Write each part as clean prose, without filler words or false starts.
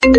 এই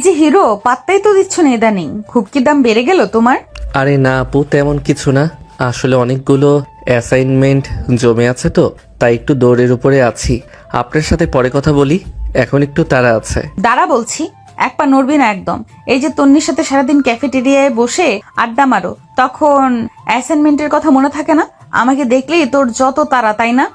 যে হিরো, পাত্তাই তো দিচ্ছ না ইদানিং। খুব কি দাম বেড়ে গেল তোমার? আরে না আপু, তেমন কিছু না। আসলে অনেকগুলো অ্যাসাইনমেন্ট জমে আছে তো, তাই একটু দৌড়ের উপরে আছি। আপনার সাথে পরে কথা বলি, এখন একটু তাড়া আছে। দাঁড়া বলছি, এক পা নড়বি না একদম। এই যে তন্নির সাথে সারাদিন ক্যাফেটেরিয়ায় বসে আড্ডা মারো, তখন অ্যাসাইনমেন্টের কথা মনে থাকে না? আমাকে দেখলেই তোর যত তাড়া, তাই না?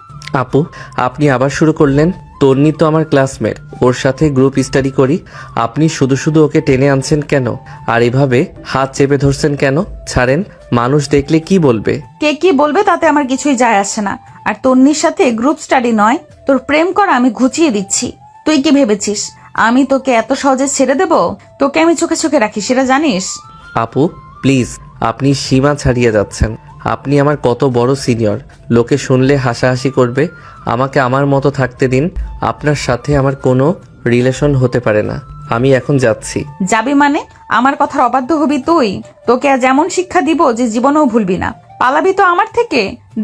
আপু, আপনি আবার শুরু করলেন। তন্নি তো আমার ক্লাসমেট, ওর সাথে গ্রুপ স্টাডি করি। আপনি শুধু শুধু ওকে টেনে আনছেন কেন? আর এভাবে হাত চেপে ধরছেন কেন? ছাড়েন, মানুষ দেখলে কি বলবে? কে কি বলবে তাতে আমার কিছুই যায় আসে না। আর তন্নির সাথে গ্রুপ স্টাডি নয়, তোর প্রেম করা আমি ঘুচিয়ে দিচ্ছি। তুই কি ভেবেছিস আমি তোকে এত সহজে ছেড়ে দেব? তোকে আমি চোখে চোখে রাখি, সেটা জানিস? আপু প্লিজ, আপনি সীমা ছাড়িয়ে যাচ্ছেন। আপনি আমার কত বড় সিনিয়র, লোকে শুনলে হাসাহাসি করবে। আমাকে আমার মতো থাকতে দিন। আপনার সাথে আমার কোনো রিলেশন হতে পারে না। আমি এখন যাচ্ছি। যাবি মানে? আমার কথার অবাধ্য হবি তুই? তোকে আজ এমন শিক্ষা দিব যে জীবনেও ভুলবি না। পালাবি তো আমার থেকে?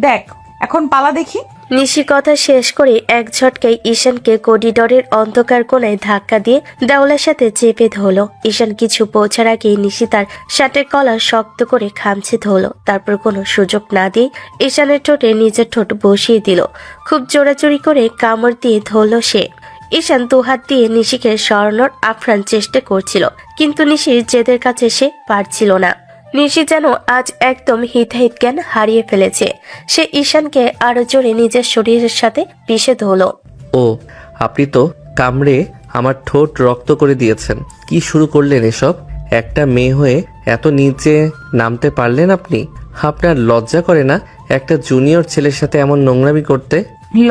দেখ এখন পালা দেখি। নিশি কথা শেষ করে এক ঝটকায় ঈশানকে করিডোরের অন্ধকার কোণায় ধাক্কা দিয়ে দেওয়ালের সাথে চেপে ধরল। ঈশান কিছু পৌঁছার আগেই নিশি তার শার্টের কলার শক্ত করে খামচে ধরল। তারপর কোনো সুযোগ না দিয়ে ঈশানের ঠোঁটে নিজের ঠোঁট বসিয়ে দিল। খুব জোরাজোরি করে কামড় দিয়ে ধরল সে। ঈশান দুহাত দিয়ে নিশিকে সরানোর আপ্রাণ চেষ্টা করছিল, কিন্তু নিশির জেদের কাছে সে পারছিল না। নিশি যেন আজ একদম হিতাহিত জ্ঞান হারিয়ে ফেলেছে। সে ঈশানকে আরো জোরে নিজের শরীরের সাথে পিষে ধরল। ও, আপনি তো কামড়ে আমার ঠোঁট রক্ত করে দিয়েছেন। কি শুরু করলেন এসব? একটা মেয়ে হয়ে এত নিচে নামতে পারলেন আপনি? আপনার লজ্জা করে না একটা জুনিয়র ছেলের সাথে এমন নোংরামি করতে?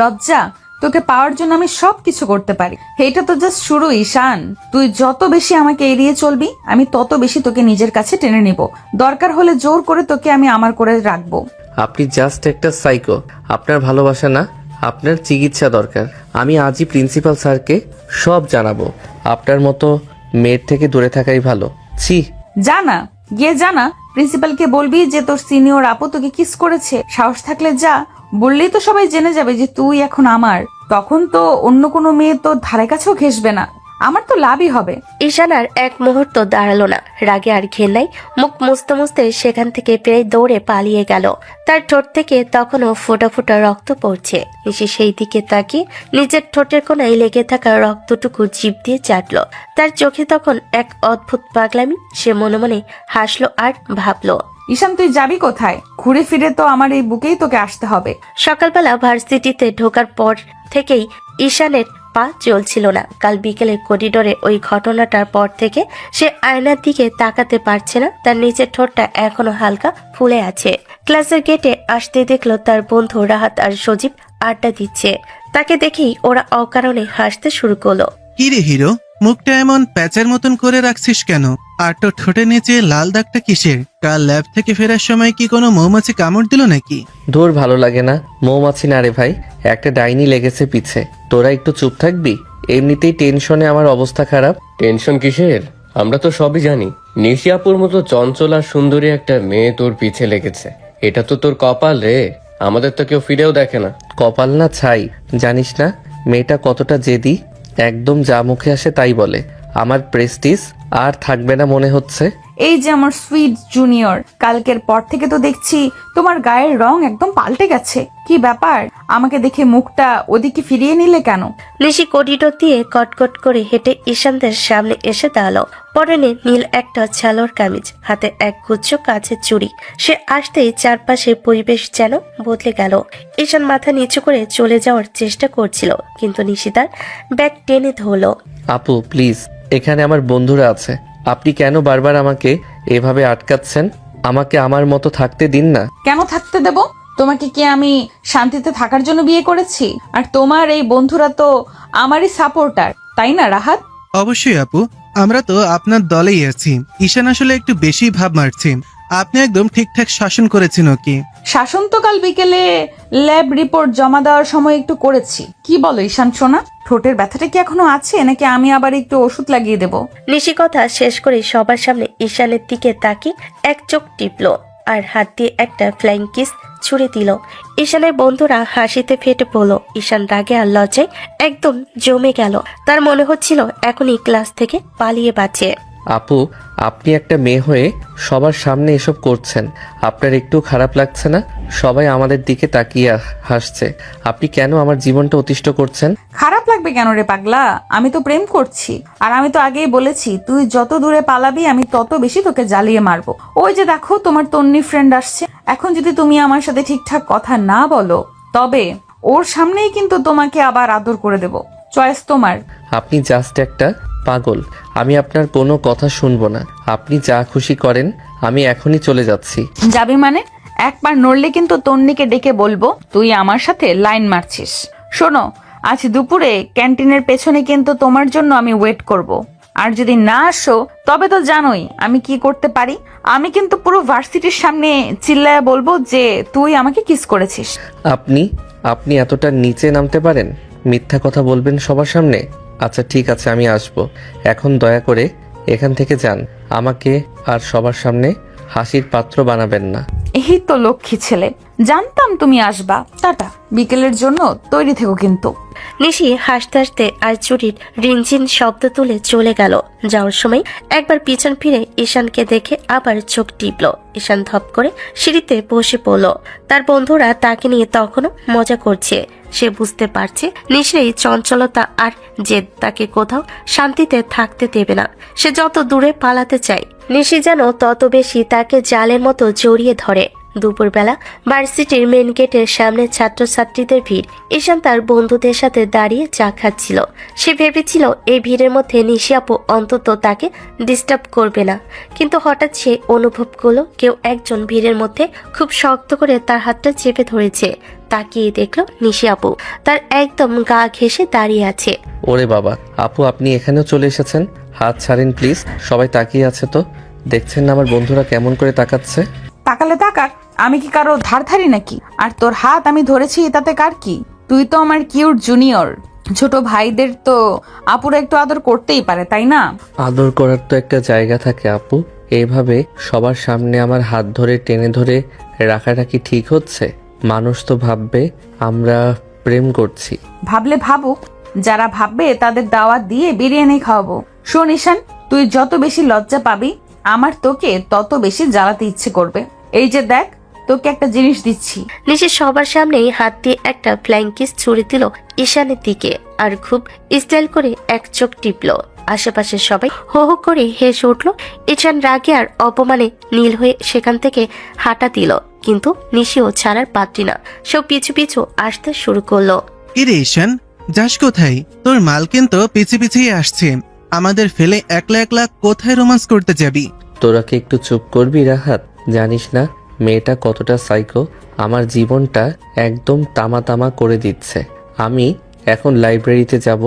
লজ্জা? তোকে পাওয়ার জন্য আমি সবকিছু করতে পারি। এটা তো জাস্ট শুরু ঈশান। তুই যত বেশি আমাকে এড়িয়ে চলবি, আমি তত বেশি তোকে নিজের কাছে টেনে নিব। দরকার হলে জোর করে তোকে আমি আমার করে রাখবো। আপনি জাস্ট একটা সাইকো। আপনার ভালোবাসা না, আপনার চিকিৎসা দরকার। আমি আজই প্রিন্সিপাল স্যারকে সব জানাবো। আপনার মতো মেয়ের থেকে দূরে থাকাই ভালো। ছি। জানা, গিয়ে জানা। প্রিন্সিপালকে বলবি যে তোর সিনিয়র আপু তোকে কিস করেছে। সাহস থাকলে যা, বললেই তো সবাই জেনে যাবে যে তুই এখন আমার। তখন তো অন্য কোনো মেয়ে তোর ধারে কাছেও ঘেসবে না। আমার তো লাভই হবে। ঈশান আর এক মুহূর্ত দাঁড়ালো না। রাগে আর ঘেন্নায় মুখ মুছতে মুছতে সেখান থেকে প্রায় দৌড়ে পালিয়ে গেল। তার ঠোঁট থেকে তখনও ফোঁটা ফোঁটা রক্ত পড়ছে। নিশি সেই দিকে তাকিয়ে নিজের ঠোঁটের কোণায় লেগে থাকা রক্তটুকু জিভ দিয়ে চাটলো। তার চোখে তখন এক অদ্ভুত পাগলামি। সে মনে মনে হাসলো আর ভাবলো, ঈশান তুই যাবি কোথায়? ঘুরে ফিরে তো আমার এই বুকেই তোকে আসতে হবে। সকালবেলা ভার্সিটিতে ঢোকার পর থেকেই ঈশানের পা চলছিল না। কাল বিকেলে করিডোরে ওই ঘটনাটার পর থেকে সে আয়নার দিকে তাকাতে পারছে না। তার নিচের ঠোঁটটা এখনো হালকা ফুলে আছে। ক্লাসের গেটে আসতে দেখলো তার বন্ধু রাহাত আর সজীব আড্ডা দিচ্ছে। তাকে দেখেই ওরা অকারণে হাসতে শুরু করলো। কি রে হিরো, মুখটা এমন প্যাচের মতন করে রাখছিস কেন? আর তোর ঠোঁটের নিচে লাল দাগটা কিসের? কাল ল্যাব থেকে ফেরার সময় কি কোনো মৌমাছি কামড় দিল নাকি? দূর, ভালো লাগে না। মৌমাছি না রে ভাই, একটা ডাইনি লেগেছে পিছে। তোরা একটু চুপ থাকবি? এমনিতেই টেনশনে আমার অবস্থা খারাপ। টেনশন কিসের? আমরা তো সবই জানি। নিশি আপুর মতো চঞ্চল আর সুন্দরী একটা মেয়ে তোর পিছে লেগেছে। এটা তো তোর কপাল রে। আমাদের তো কেউ ফিরেও দেখে না। কপাল না ছাই, জানিস না মেয়েটা কতটা জেদি। একদম যা মুখে আসে তাই বলে। আমার প্রেস্টিজ আর থাকবে না মনে হচ্ছে। এই যে আমার সুইট জুনিয়র, কালকের পর থেকে তো দেখছি তোমার গায়ের রং একদম পাল্টে গেছে। কি ব্যাপার? আমাকে দেখে মুখটা ওদিকে ফিরিয়ে নিলে কেন? নিশি করিডোর দিয়ে কটকট করে হেঁটে ঈশানদের সামনে এসে দাঁড়ালো। পরনে নীল একটা ছালোয়ার কামিজ, হাতে এক গুচ্ছ কাচের চুড়ি। সে আসতেই চারপাশের পরিবেশ যেন বদলে গেল। ঈশান মাথা নিচু করে চলে যাওয়ার চেষ্টা করছিল, কিন্তু নিশি তার ব্যাগ টেনে ধরলো। আপু প্লিজ, এখানে আমার বন্ধুরা আছে। আপনি কেন বারবার আমাকে এভাবে আটকাচ্ছেন? আমাকে আমার মতো থাকতে দিন না। কেন থাকতে দেব? তোমাকে কি আমি শান্তিতে থাকার জন্য বিয়ে করেছি? আর তোমার এই বন্ধুরা তো আমারই সাপোর্টার, তাই না রাহাত? অবশ্যই আপু, আমরা তো আপনার দলেই আছি। ঈশান আসলে একটু বেশি ভাব মারছি। আপনি একদম ঠিকঠাক শাসন করেছেন ওকে। শাসন তো কাল বিকেলে ল্যাব রিপোর্ট জমা দেওয়ার সময় একটু করেছি। কি বলো ঈশান সোনা? ঠোঁটের ব্যথাটা কি এখনো আছে, নাকি আমি আবার একটু ওষুধ লাগিয়ে দেব? নিশি কথা শেষ করে সবার সামনে ঈশানের দিকে তাকিয়ে এক চোখ টিপলো। আর হাত দিয়ে একটা ফ্লাইং কিস ছুড়ে দিল। ঈশানের বন্ধুরা হাসিতে ফেটে পড়ল। ঈশান রাগে আর লজ্জায় একদম জমে গেল। তার মনে হচ্ছিল এখনই ক্লাস থেকে পালিয়ে বাঁচে। আপু, আপনি একটা মেয়ে হয়ে সবার সামনে এসব করছেন, আপনার একটু খারাপ লাগছে না? সবাই আমাদের দিকে তাকিয়ে হাসছে, আপনি কেন আমার জীবনটা অতিষ্ঠ করছেন? খারাপ লাগবে কেন রে পাগলা? আমি তো প্রেম করছি, আর আমি তো আগেই বলেছি তুই যত দূরে পালাবি আমি তত বেশি তোকে জ্বালিয়ে মারবো। ওই যে দেখো তোমার তন্নি ফ্রেন্ড আসছে, এখন যদি তুমি আমার সাথে ঠিকঠাক কথা না বলো তবে ওর সামনেই কিন্তু তোমাকে আবার আদর করে দেব। চয়েস তোমার। আপনি জাস্ট একটা পাগল, আমি আপনার কোনো কথা শুনবো না। আপনি যা খুশি করেন, আমি এখনই চলে যাচ্ছি। যাবি মানে? একবার নড়লে কিন্তু তন্নিকে ডেকে বলবো তুই আমার সাথে লাইন মারছিস। শোনো, আজ দুপুরে ক্যান্টিনের পেছনে কিন্তু তোমার জন্য আমি ওয়েট করব। আর যদি না আসো তবে তো জানোই আমি কি করতে পারি। আমি কিন্তু পুরো ভার্সিটির সামনে চিল্লায় বলবো যে তুই আমাকে কিস করেছিস। আপনি এতটা নিচে নামতে পারেন? মিথ্যা কথা বলবেন সবার সামনে? আচ্ছা ঠিক আছে, আমি আসবো। এখন দয়া করে এখান থেকে যান, আমাকে আর সবার সামনে হাসির পাত্র বানাবেন না। এই তো লক্ষ্মী ছেলে, জানতাম তুমি আসবা। টাটা, বিকেলের জন্য তৈরি থেকো কিন্তু। নিশি হাসতে হাসতে আর চুরির রিনঝিন শব্দ তুলে চলে গেল। যাওয়ার সময় একবার পিছন ফিরে ঈশানকে দেখে আবার চোখ টিপল। ঈশান ধপ করে সিঁড়িতে বসে পড়ল। তার বন্ধুরা তাকে নিয়ে তখনও মজা করছে। সে বুঝতে পারছে নিশির এই চঞ্চলতা আর জেদ তাকে কোথাও শান্তিতে থাকতে দেবে না। সে যত দূরে পালাতে চায়, নিশি যেন তত বেশি তাকে জালের মতো জড়িয়ে ধরে। দুপুরবেলা ভার্সিটির মেন গেটের সামনে ছাত্রছাত্রীদের ভিড়। ঈশান তার বন্ধুদের সাথে দাঁড়িয়ে চা খাচ্ছিল। সে ভেবেছিল এই ভিড়ের মধ্যে নিশি আপু অন্তত তাকে ডিস্টার্ব করবে না, কিন্তু হঠাৎ সে অনুভব করলো কেউ একজন ভিড়ের মধ্যে খুব শক্ত করে তার হাতটা চেপে ধরেছে। তাকিয়ে দেখলো নিশি আপু তার একদম গা ঘেঁষে দাঁড়িয়ে আছে। ওরে বাবা, আপু আপনি এখানেও চলে এসেছেন? হাত ছাড়েন প্লিজ। সবাই তাকিয়ে আছে তো, দেখছেন না আমার বন্ধুরা কেমন করে তাকাচ্ছে? তাকালে তাকাক, আমি কি কারো ধার ধারি নাকি? আর তোর হাত আমি ধরেছি তাতে কার কি? তুই তো আমার কিউট জুনিয়র, ছোট ভাইদের তো আপুরা একটু আদর করতেই পারে, তাই না? আদর করার তো একটা জায়গা থাকে আপু, এইভাবে সবার সামনে আমার হাত ধরে টেনে ধরে রাখাটা কি ঠিক হচ্ছে? মানুষ তো ভাববে আমরা প্রেম করছি। ভাবলে ভাবুক, যারা ভাববে তাদের দাওয়াত দিয়ে বিরিয়ানি খাওয়াবো। শোন ঈশান, তুই যত বেশি লজ্জা পাবি আমার তোকে তত বেশি জ্বালাতে ইচ্ছে করবে। এই যে দেখ, তোকে একটা জিনিস দিচ্ছি। নিশি সবার সামনেই হাত দিয়ে একটা ফ্লাইং কিস ছুড়ে দিল ঈশানের দিকে আর খুব স্টাইল করে এক চোখ টিপল। আশেপাশে সবাই হো হো করে হেসে উঠল। ঈশান রাগে আর অপমানে নীল হয়ে সেখান থেকে হাঁটা দিল, কিন্তু নিশিও ছাড়ার পাত্রী না। সব পিছু পিছু আসতে শুরু করলো। কিরে ঈশান, যাস কোথায়? তোর মাল কিন্তু পিছে পিছিয়ে আসছে। আমাদের ফেলে একলা একলা কোথায় রোমান্স করতে যাবি? তোরা কি একটু চুপ করবি রাহাত? জানিস না মেয়েটা কতটা সাইকো? আমার জীবনটা একদম তামা তামা করে দিচ্ছে। আমি এখন লাইব্রেরিতে যাব,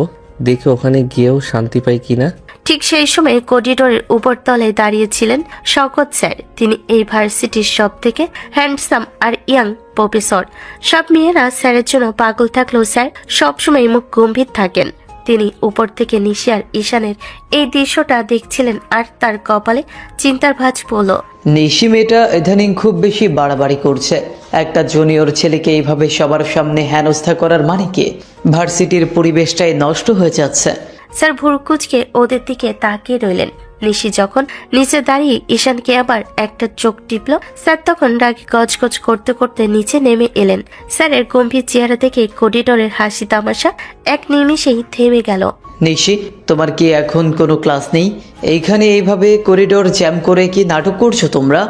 দেখি ওখানে গিয়েও শান্তি পাই কিনা। ঠিক সেই সময় করিডোরের উপর তলায় দাঁড়িয়েছিলেন শওকত স্যার। তিনি এই ভার্সিটির সব থেকে হ্যান্ডসাম আর ইয়াং প্রফেসর। সব মেয়েরা স্যারের জন্য পাগল থাকলেও স্যার সবসময় মুখ গম্ভীর থাকেন। তিনি উপর থেকে নিশি আর ঈশানের এই দৃশ্যটা দেখছিলেন আর তার কপালে চিন্তার ভাঁজ পড়ল। নিশি মেয়েটা ইদানিং খুব বেশি বাড়াবাড়ি করছে। একটা জুনিয়র ছেলেকে এইভাবে সবার সামনে হেনস্থা করার মানে কি? ভার্সিটির পরিবেশটাই নষ্ট হয়ে যাচ্ছে। স্যার ভুরকুচকে ওদের দিকে তাকিয়ে রইলেন। নিশি যখন নিচে দাঁড়িয়ে ঈশানকে আবার একটা চোখ টিপল, স্যার তখন রাগে গজগজ করতে করতে নিচে নেমে এলেন। স্যারের গম্ভীর চেহারা দেখে করিডোরের হাসি তামাশা এক নিমিষেই থেমে গেল। নিশি, তোমার কি এখন কোনো ক্লাস নেই? এইখানে এইভাবে করিডোর জ্যাম করে কি নাটক করছো তোমরা?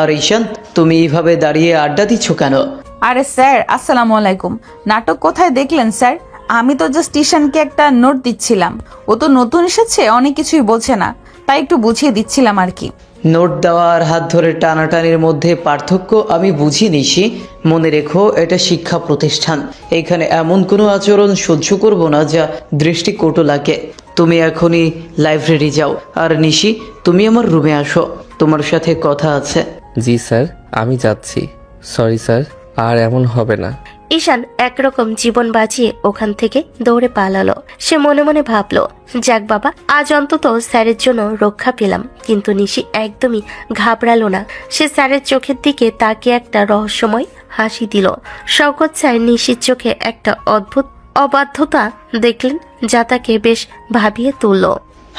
আর ঈশান, তুমি এইভাবে দাঁড়িয়ে আড্ডা দিচ্ছ কেন? আরে স্যার, আসসালামু আলাইকুম। নাটক কোথায় দেখলেন স্যার? আমি তো জাস্ট ঈশানকে একটা নোট দিচ্ছিলাম। ও তো নতুন এসেছে, অনেক কিছুই বোঝে না, তাই একটু বুঝিয়ে দিচ্ছিলাম আর কি। নোট দেওয়া আর হাত ধরে টানাটানির মধ্যে পার্থক্য আমি বুঝি নিশি। মনে রেখো, এটা শিক্ষা প্রতিষ্ঠান। এখানে এমন কোনো আচরণ সহ্য করব না যা দৃষ্টিকটু লাগে। তুমি এখনই লাইব্রেরি যাও। আর নিশি, তুমি আমার রুমে আসো, তোমার সাথে কথা আছে। জি স্যার, আমি যাচ্ছি। সরি স্যার, আর এমন হবে না। ঈশান একরকম জীবন বাঁচিয়ে ওখান থেকে দৌড়ে পালালো। সে মনে মনে ভাবলো, যাক বাবা, আজ অন্তত স্যারের জন্য রক্ষা পেলাম। কিন্তু নিশি একদমই ঘাবড়ালো না। সে স্যারের চোখের দিকে তাকিয়ে একটা রহস্যময় হাসি দিল। শওকত স্যার নিশির চোখে একটা অদ্ভুত অবাধ্যতা দেখলেন, যা তাকে বেশ ভাবিয়ে তুলল।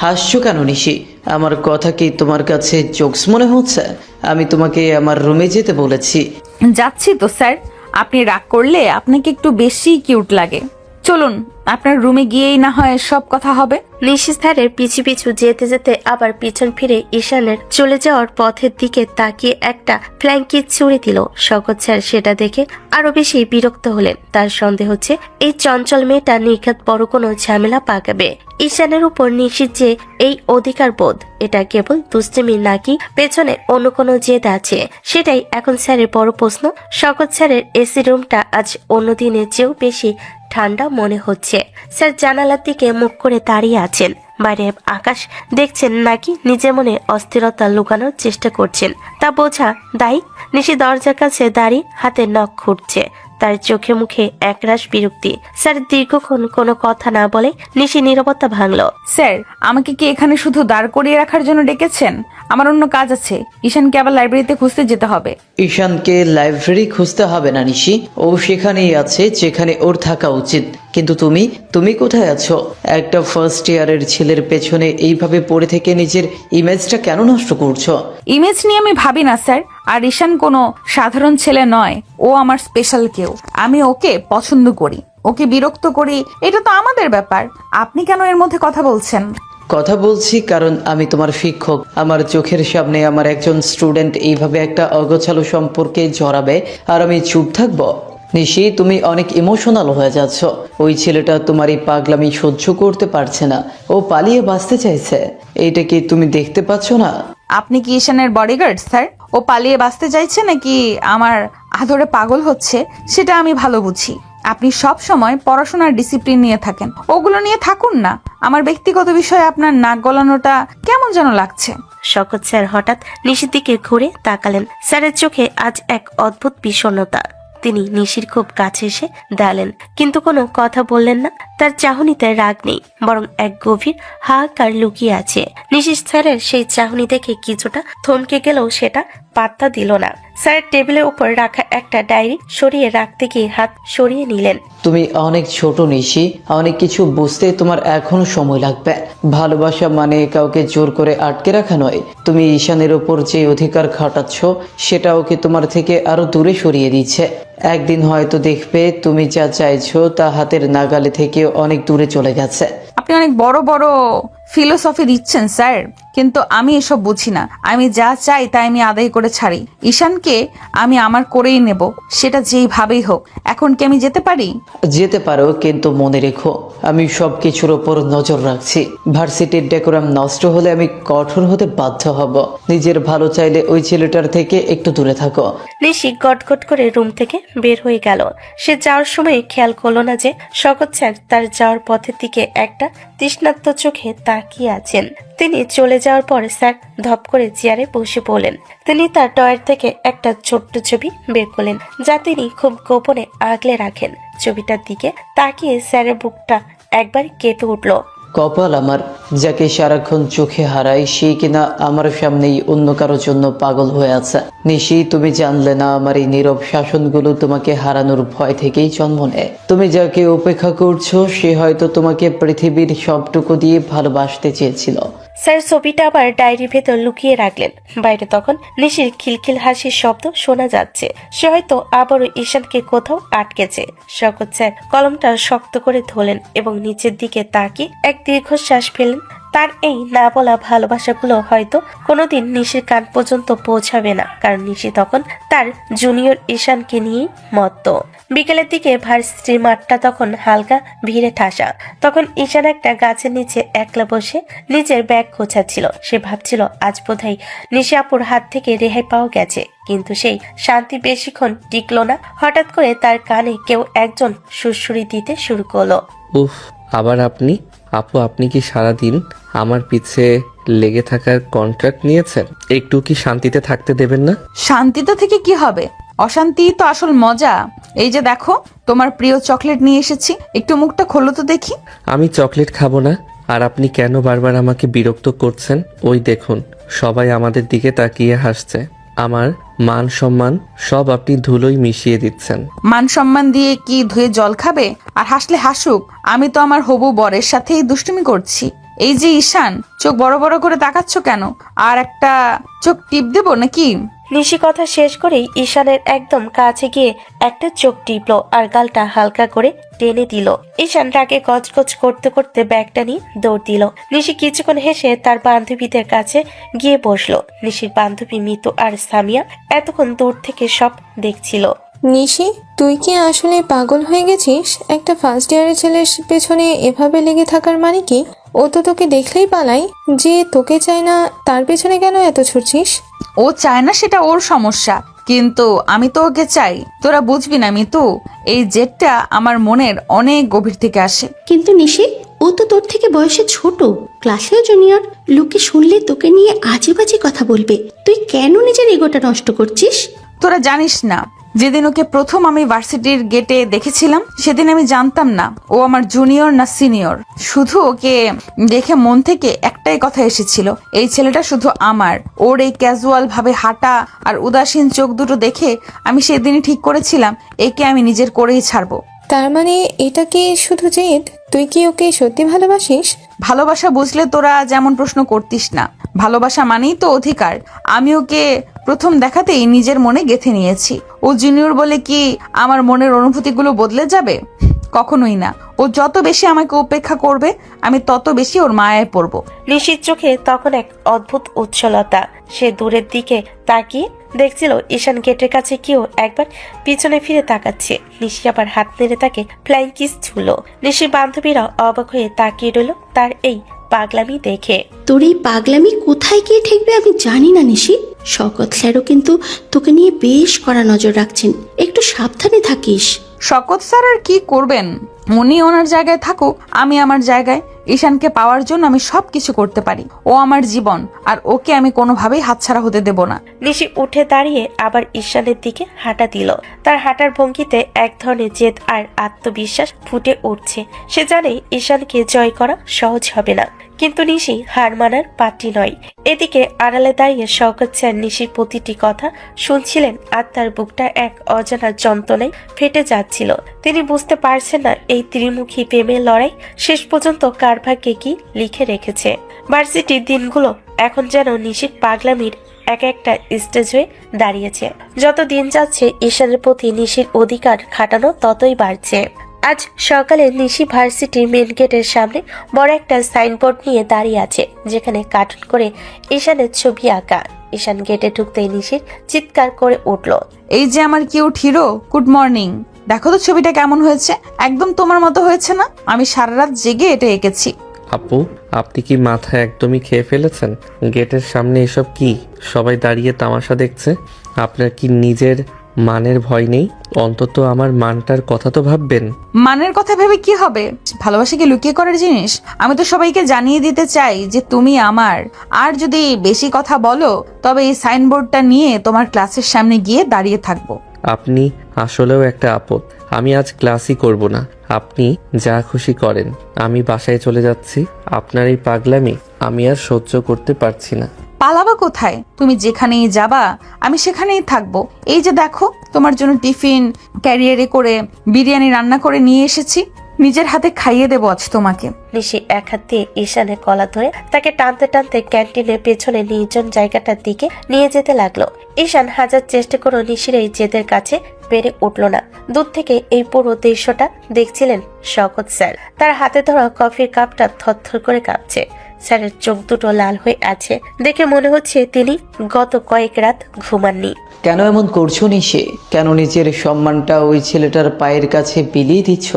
হাসছো কেন নিশি? আমার কথা কি তোমার কাছে জোকস মনে হচ্ছে? আমি তোমাকে আমার রুমে যেতে বলেছি। যাচ্ছি তো স্যার, আপনি রাগ করলে আপনাকে একটু বেশি কিউট লাগে। চলুন, আপনার রুমে গিয়েই না হয় সব কথা হবে। নিশি স্যারের পিছু পিছু যেতে যেতে আবার পিছন ফিরে ঈশানের চলে যাওয়ার পথের দিকে তাকিয়ে একটা ফ্ল্যাঙ্কি ছুড়ে দিল। শওকত স্যার সেটা দেখে আরো বেশি বিরক্ত হলেন। তার সন্দেহ হচ্ছে এই চঞ্চল মেয়েটা নির্ঘাত বড় কোনো ঝামেলা পাকাবে। ঈশানের উপর নিশির যে এই অধিকার বোধ, এটা কেবল দুষ্টিমি নাকি পেছনে অন্য কোনো জেদ আছে, সেটাই এখন স্যারের বড় প্রশ্ন। শওকত স্যারের এসি রুমটা আজ অন্য দিনের চেয়েও বেশি ঠান্ডা মনে হচ্ছে। স্যার জানালার দিকে মুখ করে দাঁড়িয়ে আছেন। বাইরে আকাশ দেখছেন নাকি নিজের মনে অস্থিরতা লুকানোর চেষ্টা করছেন, তা বোঝা দায়ী। নিশি দরজার কাছে দাঁড়িয়ে হাতে নখ খুঁড়ছে। তার চোখে মুখে একরাশ বিরক্তি। স্যার দীর্ঘক্ষণ কোনো কথা না বলে নিশি নীরবতা ভাঙল। স্যার, আমাকে কি এখানে শুধু দাঁড় করিয়ে রাখার জন্য ডেকেছেন? আমার অন্য কাজ আছে। ঈশানকে আবার লাইব্রেরিতে খুঁজতে যেতে হবে। ঈশানকে লাইব্রেরি খুঁজতে হবে না নিশি, ও সেখানেই আছে যেখানে ওর থাকা উচিত। কিন্তু তুমি কোথায় আছো? একটা ফার্স্ট ইয়ারের ছেলের পেছনে এইভাবে পড়ে থেকে নিজের ইমেজটা কেন নষ্ট করছো? ইমেজ নিয়ে আমি ভাবি না স্যার। আর ঈশান কোনো সাধারণ ছেলে নয়, ও আমার স্পেশাল কেউ। আমি ওকে পছন্দ করি, ওকে বিরক্ত করি, এটা তো আমাদের ব্যাপার। আপনি কেন এর মধ্যে কথা বলছেন? কথা বলছি কারণ আমি তোমার শিক্ষক। আমার চোখের সামনে আমার একজন স্টুডেন্ট এইভাবে একটা অগোছালো সম্পর্কে জড়াবে আর আমি চুপ থাকবো? নিশি, তুমি অনেক ইমোশনাল হয়ে যাচ্ছ। ওই ছেলেটা তোমার এই পাগলামি সহ্য করতে পারছে না, ও পালিয়ে বাঁচতে চাইছে। এইটা কি তুমি দেখতে পাচ্ছ না? আপনি কি ঈশানের বডিগার্ড স্যার? ও পালিয়ে বাঁচতে চাইছে নাকি আমার আদরে পাগল হচ্ছে সেটা আমি ভালো বুঝি। আপনি সব সময় পড়াশোনার ডিসিপ্লিন নিয়ে থাকেন, ওগুলো নিয়ে থাকুন না। আমার ব্যক্তিগত বিষয়ে আপনার নাক গলানোটা কেমন যেন লাগছে। শওকত স্যার হঠাৎ নিশির দিকে ঘুরে তাকালেন। স্যারের চোখে আজ এক অদ্ভুত বিষণ্ণতা। তিনি নিশির খুব কাছে এসে দাঁড়ালেন, কিন্তু কোনো কথা বললেন না। তার চাহনিতে রাগ নেই, বরং এক গভীর হাহাকার লুকিয়ে আছে। নিশি স্যারের সেই চাহনি দেখে কিছুটা থমকে গেলেও সেটা পাত্তা দিল না। স্যারের টেবিলের উপর রাখা একটা ডায়েরি সরিয়ে রাখতে গিয়ে হাত সরিয়ে নিলেন। তুমি অনেক ছোট নিশি, অনেক কিছু বুঝতে তোমার এখনো সময় লাগবে। ভালোবাসা মানে কাউকে জোর করে আটকে রাখা নয়। তুমি ঈশানের ওপর যে অধিকার খাটাচ্ছ সেটা ওকে তোমার থেকে আরো দূরে সরিয়ে দিচ্ছে। একদিন হয়তো দেখবে তুমি যা চাইছো তা হাতের নাগালে থেকে অনেক দূরে চলে গেছে। আপনি অনেক বড় বড় ফিলোসফি দিচ্ছেন স্যার, কিন্তু আমি এসব বুঝি না। আমি যা চাই তাই আমি আদায় করে ছাড়ি। ঈশানকে আমি আমার করেই নেব, সেটা যেইভাবেই হোক। এখন কি আমি যেতে পারি? যেতে পারো, কিন্তু মনে রেখো আমি সব কিছুর ওপর নজর রাখছি। ভার্সিটির ডেকোরাম নষ্ট হলে আমি কঠোর হতে বাধ্য হব। নিজের ভালো চাইলে ওই ছেলেটার থেকে একটু দূরে থাকো। নিশি গটগট করে রুম থেকে বের হয়ে গেল। সে যাওয়ার সময় খেয়াল করলো না যে শওকত স্যার তার যাওয়ার পথের দিকে একটা তৃষ্ণার্ত চোখে তাকিয়ে আছেন। তিনি চলে যাওয়ার পর স্যার ধপ করে চেয়ারে বসে পড়লেন। তিনি তার ড্রয়ার থেকে একটা ছোট্ট ছবি বের করলেন, যা তিনি খুব গোপনে আগলে রাখেন। ছবিটার দিকে তাকিয়ে স্যারের বুকটা একবার কেঁপে উঠল। কপাল আমার, যাকে সারাক্ষণ চোখে হারাই সে কিনা আমার সামনেই অন্য কারোর জন্য পাগল হয়ে আছে। নিশি, তুমি জানলে না আমার এই নীরব শাসনগুলো তোমাকে হারানোর ভয় থেকেই জন্ম নেয়। তুমি যাকে উপেক্ষা করছো সে হয়তো তোমাকে পৃথিবীর সবটুকু দিয়ে ভালোবাসতে চেয়েছিল। স্যার ছবিটা আবার ডায়েরির ভেতর লুকিয়ে রাখলেন। বাইরে তখন নিশির খিলখিল হাসির শব্দ শোনা যাচ্ছে। সে হয়তো আবারও ঈশানকে কোথাও আটকেছে। শওকত স্যার কলমটা শক্ত করে ধরলেন এবং নিচের দিকে তাকিয়ে এক দীর্ঘশ্বাস ফেললেন। তার এই না বলা ভালোবাসাগুলো হয়তো কোনোদিন নিশির কান পর্যন্ত পৌঁছাবে না, কারণ নিশি তখন তার জুনিয়র ঈশানকে নিয়েই মত্ত। বিকেলের দিকে ভার্সিটির মাঠটা তখন হালকা ভিড়ে ঠাসা। তখন ঈশান একটা গাছের নিচে একলা বসে নিজের ব্যাগ গোছাচ্ছিল। সে ভাবছিল আজ বোধহয় নিশি আপুর হাত থেকে রেহাই পাওয়া গেছে, কিন্তু সেই শান্তি বেশিক্ষণ টিকলো না। হঠাৎ করে তার কানে কেউ একজন সুরসুরি দিতে শুরু করলো। উফ, আবার আপনি? আপু, আপনি কি সারাদিন আমার পিছে লেগে থাকার কন্ট্রাক্ট নিয়েছেন? একটু কি শান্তিতে থাকতে দেবেন না? শান্তিতে থেকে কি হবে? অশান্তি তো আসল মজা। এই যে দেখো, তোমার প্রিয় চকলেট নিয়ে এসেছি, একটু মুখটা খোলো তো দেখি। আমি চকলেট খাবো না। আর আপনি কেন বারবার আমাকে বিরক্ত করছেন? ওই দেখুন, সবাই আমাদের দিকে তাকিয়ে হাসছে। আমার মান সম্মান সব আপনি ধুলোয় মিশিয়ে দিচ্ছেন। মান সম্মান দিয়ে কি ধুয়ে জল খাবে? আর হাসলে হাসুক, আমি তো আমার হবু বরের সাথেই দুষ্টুমি করছি। এই যে ঈশান, চোখ বড় বড় করে তাকাচ্ছ কেন? আর একটা চোখ টিপ দেবো নাকি? নিশি কথা শেষ করেই ঈশানের একদম কাছে গিয়ে একটা চোখ টিপলো আর গালটা হালকা করে টেনে দিল। ঈশান রাগে গজগজ করতে করতে ব্যাগটা নিয়ে দৌড় দিল। নিশি কিছুক্ষণ হেসে তার বান্ধবীদের কাছে গিয়ে বসলো। নিশির বান্ধবী মিতু আর সামিয়া এতক্ষণ দূর থেকে সব দেখছিল। নিশি, তুই কি আসলে পাগল হয়ে গেছিস? একটা ফার্স্ট ইয়ারের ছেলের পেছনে এভাবে লেগে থাকার মানে কি? ও তো তোকে দেখলেই পালাই। যে তোকে চায় না তার পেছনে কেন এত ছুটছিস? ও চায় না সেটা ওর সমস্যা, কিন্তু আমি তো ওকে চাই। তোরা বুঝবি না মিতু, এই জেদটা আমার মনের অনেক গভীর থেকে আসে। কিন্তু নিশি, ও তো তোর থেকে বয়সে ছোট, ক্লাসেও জুনিয়র। লোকে শুনলে তোকে নিয়ে আজে বাজে কথা বলবে। তুই কেন নিজের ইগোটা নষ্ট করছিস? তোরা জানিস না, যেদিন ওকে প্রথম আমি ভার্সিটির গেটে দেখেছিলাম, সেদিন আমি জানতাম না ও আমার জুনিয়র না সিনিয়র। শুধু ওকে দেখে মন থেকে একটাই কথা এসেছিল, এই ছেলেটা শুধু আমার। ওর এই ক্যাজুয়াল ভাবে হাঁটা আর উদাসীন চোখ দুটো দেখে আমি সেদিনই ঠিক করেছিলাম একে আমি নিজের করেই ছাড়বো। তার মানে এটা কি শুধু জেদ? তুই কি ওকে সত্যি ভালোবাসিস? ভালোবাসা বুঝলে তোরা যেমন প্রশ্ন করতিস না। ভালোবাসা মানেই তো অধিকার। আমি ওকে প্রথম দেখাতেই নিজের মনে গেঁথে নিয়েছি। ও জুনিয়র বলে কি আমার মনের অনুভূতিগুলো বদলে যাবে? কখনোই না। ও যত বেশি আমাকে উপেক্ষা করবে, আমি তত বেশি ওর মায়ায় পড়বো। নিশির চোখে তখন এক অদ্ভুত উচ্ছলতা। সে দূরের দিকে তাকিয়ে দেখছিল ঈশান গেটের কাছে কেউ একবার পিছনে ফিরে তাকাচ্ছে। নিশি আবার হাত নেড়ে তাকে ফ্লাইং কিস ছুঁলো। নিশির বান্ধবীরা অবাক হয়ে তাকিয়ে রইল তার এই পাগলামি দেখে। তোর এই পাগলামি কোথায় গিয়ে ঠেকবে আমি জানি না নিশি। শকত স্যারও কিন্তু তোকে নিয়ে বেশ কড়া নজর রাখছেন, একটু সাবধানে থাকিস। শকত স্যার আর কি করবেন? উনি ওনার জায়গায় থাকুক, আমি আমার জায়গায়। ঈশানকে পাওয়ার জন্য আমি সবকিছু করতে পারি। ও আমার জীবন, আর ওকে আমি কোনোভাবেই হাতছাড়া হতে দেব না। নিশি উঠে দাঁড়িয়ে আবার ঈশানের দিকে হাঁটা দিল। তার হাঁটার ভঙ্গিতে এক ধরনের জেদ আর আত্মবিশ্বাস ফুটে উঠছে। সে জানে ঈশানকে জয় করা সহজ হবে না, কিন্তু নিশি হার মানার পাত্রী নয়। এদিকে আড়ালে দাঁড়িয়ে শওকত স্যার নিশির প্রতিটি কথা শুনছিলেন আর তার বুকটা এক অজানা যন্ত্রণায় ফেটে যাচ্ছিল। তিনি বুঝতে পারছেন না এই ত্রিমুখী প্রেমের লড়াই শেষ পর্যন্ত কার ভাগ্যে কি লিখে রেখেছে। ভার্সিটির দিনগুলো এখন যেন নিশির পাগলামির এক একটা স্টেজ হয়ে দাঁড়িয়েছে। যত দিন যাচ্ছে ঈশানের প্রতি নিশির অধিকার খাটানো ততই বাড়ছে। আজ সকালে নিশি ভার্সিটির মেন গেটের সামনে বড় একটা সাইনবোর্ড নিয়ে দাঁড়িয়ে আছে, যেখানে কার্টুন করে ঈশানের ছবি আঁকা। ঈশান গেটে ঢুকতেই নিশির চিৎকার করে উঠল, এই যে আমার কিউট হিরো, গুড মর্নিং। দেখো তো ছবিটা কেমন হয়েছে? একদম তোমার মতো হয়েছে না? আমি সারা রাত জেগে এটা এঁকেছি। আপু, আপনি কি মাথা একদমই খেয়ে ফেলেছেন? গেটের সামনে এসব কি? সবাই দাঁড়িয়ে তামাশা দেখছে। আপনার কি নিজের মানের ভয় নেই? অন্তত আমার মানটার কথা তো ভাববেন। মানের কথা ভেবে কি হবে? ভালোবাসা কি লুকিয়ে করার জিনিস? আমি তো সবাইকে জানিয়ে দিতে চাই যে তুমি আমার। আর যদি বেশি কথা বলো, তবে এই সাইনবোর্ডটা নিয়ে তোমার ক্লাসের সামনে গিয়ে দাঁড়িয়ে থাকবো। আপনি আসলেও একটা আপদ। আমি আজ ক্লাসই করব না। আপনি যা খুশি করেন। আমি বাসায় চলে যাচ্ছি। আপনার এই পাগলামি আমি আর সহ্য করতে পারছি না। পালাবা কোথায়? তুমি যেখানেই যাবা আমি সেখানেই থাকবো। এই যে দেখো, তোমার জন্য টিফিন ক্যারিয়ারে করে বিরিয়ানি রান্না করে নিয়ে এসেছি। নিজের হাতে খাইয়ে দেবো আজ তোমাকে। নিশি এক হাত দিয়ে ঈশানের কলা ধরে তাকে টানতে টানতে ক্যান্টিনের পেছনে নির্জন জায়গাটার দিকে নিয়ে যেতে লাগলো। ঈশান হাজার চেষ্টা করেও নিশির এই জেদের কাছে পেরে উঠল না। দূর থেকে এই পুরো দৃশ্যটা দেখছিলেন শওকত স্যার। তার হাতে ধরা কফির কাপটা থরথর করে কাঁপছে। স্যারের চোখ দুটো লাল হয়ে আছে, দেখে মনে হচ্ছে তিনি গত কয়েক রাত ঘুমাননি। কেন এমন করছো নিশি? কেন নিজের সম্মানটা ওই ছেলেটার পায়ের কাছে বিলিয়ে দিচ্ছ?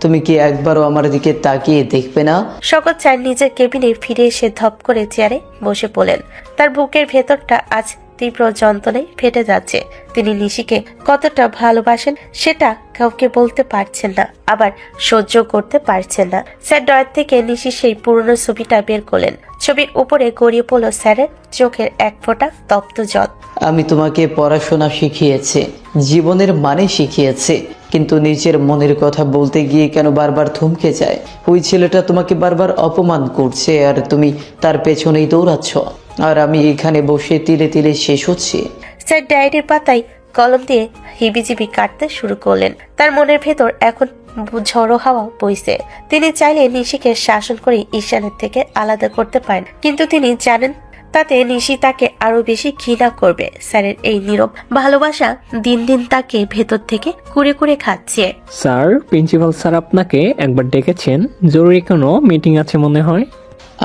তুমি কি একবারও আমার দিকে তাকিয়ে দেখবে না? শওকত স্যার নিজের কেবিনে ফিরে এসে ধপ করে চেয়ারে বসে পড়লেন। তার বুকের ভেতরটা আজ তীব্র যন্ত্রণায় ফেটে যাচ্ছে। তিনি নিশিকে কতটা ভালোবাসেন সেটা কাউকে বলতে পারছেন না, আবার সহ্য করতে পারছেন না। স্যার ডয়ের থেকে নিশি সেই পুরনো ছবিটা বের করলেন। ছবির উপরে গড়িয়ে পড়ল স্যারের চোখের এক ফোঁটা তপ্ত জল। আমি তোমাকে পড়াশোনা শিখিয়েছি, জীবনের মানে শিখিয়েছি, কিন্তু নিজের মনের কথা বলতে গিয়ে কেন বারবার থমকে যায়? ওই ছেলেটা তোমাকে বারবার অপমান করছে আর তুমি তার পেছনেই দৌড়াচ্ছ, আর আমি এখানে বসে তিলে তিলে শেষ হচ্ছি। স্যার ডায়েরির পাতায় কলম দিয়ে হিবিজিবি কাটতে শুরু করলেন। তার মনের ভেতর এখন ঝড়ো হাওয়া বইছে। তিনি চাইলে নিশিকে শাসন করে ঈশানের থেকে আলাদা করতে পারেন, কিন্তু তিনি জানেন তাতে নিশি তাকে আরো বেশি ঘৃণা করবে। স্যারের এই নীরব ভালোবাসা দিন দিন তাকে ভেতর থেকে কুড়ে কুড়ে খাচ্ছে। স্যার, প্রিন্সিপাল স্যার আপনাকে একবার ডেকেছেন, জরুরি কোনো মিটিং আছে মনে হয়।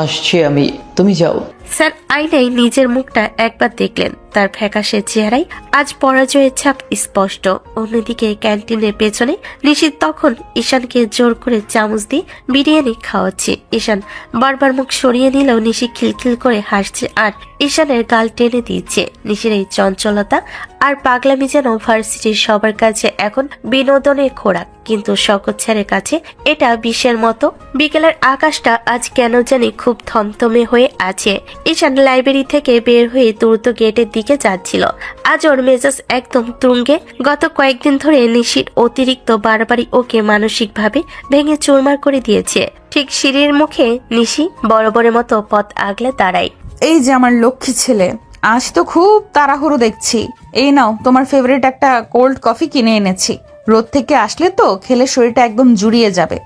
আসছি আমি, তুমি যাও। স্যার আয়নায় নিজের মুখটা একবার দেখলেন। তার ফ্যাকাশে চেহারায় আজ পরাজয়ের ছাপ স্পষ্ট। অন্যদিকে ক্যান্টিনের পেছনে নিশি তখন ঈশানকে জোর করে চামচ দিয়ে বিরিয়ানি খাওয়াচ্ছে। ঈশান বারবার মুখ সরিয়ে নিলেও নিশি খিলখিল করে হাসছে আর ঈশানের গাল টেনে দিচ্ছে। নিশির এই চঞ্চলতা আর পাগলামি যেন ভার্সিটির সবার কাছে এখন বিনোদনের খোরাক, কিন্তু শকত স্যারের কাছে এটা বিষের মতো। বিকেলের আকাশটা আজ কেন জানি খুব থমথমে হয়ে আছে। ঈশান লাইব্রেরি থেকে বের হয়ে দ্রুত গেটের দিকে যাচ্ছিল। আজ ওর মেজাজ একদম তুঙ্গে। গত কয়েকদিন ধরে নিশির অতিরিক্ত বারবারই ওকে মানসিকভাবে ভেঙে চুরমার করে দিয়েছে। ঠিক সিঁড়ির মুখে নিশি বরাবরের মতো পথ আগলে দাঁড়ায়। এই যে আমার লক্ষ্মী ছেলে, আজ তো খুব তাড়াহুড়ো দেখছি। এই নাও, তোমার ফেভারিট একটা কোল্ড কফি কিনে এনেছি। রোদ থেকে আসলে তো খেলে শরীরটা একদম জুড়িয়ে যাবে।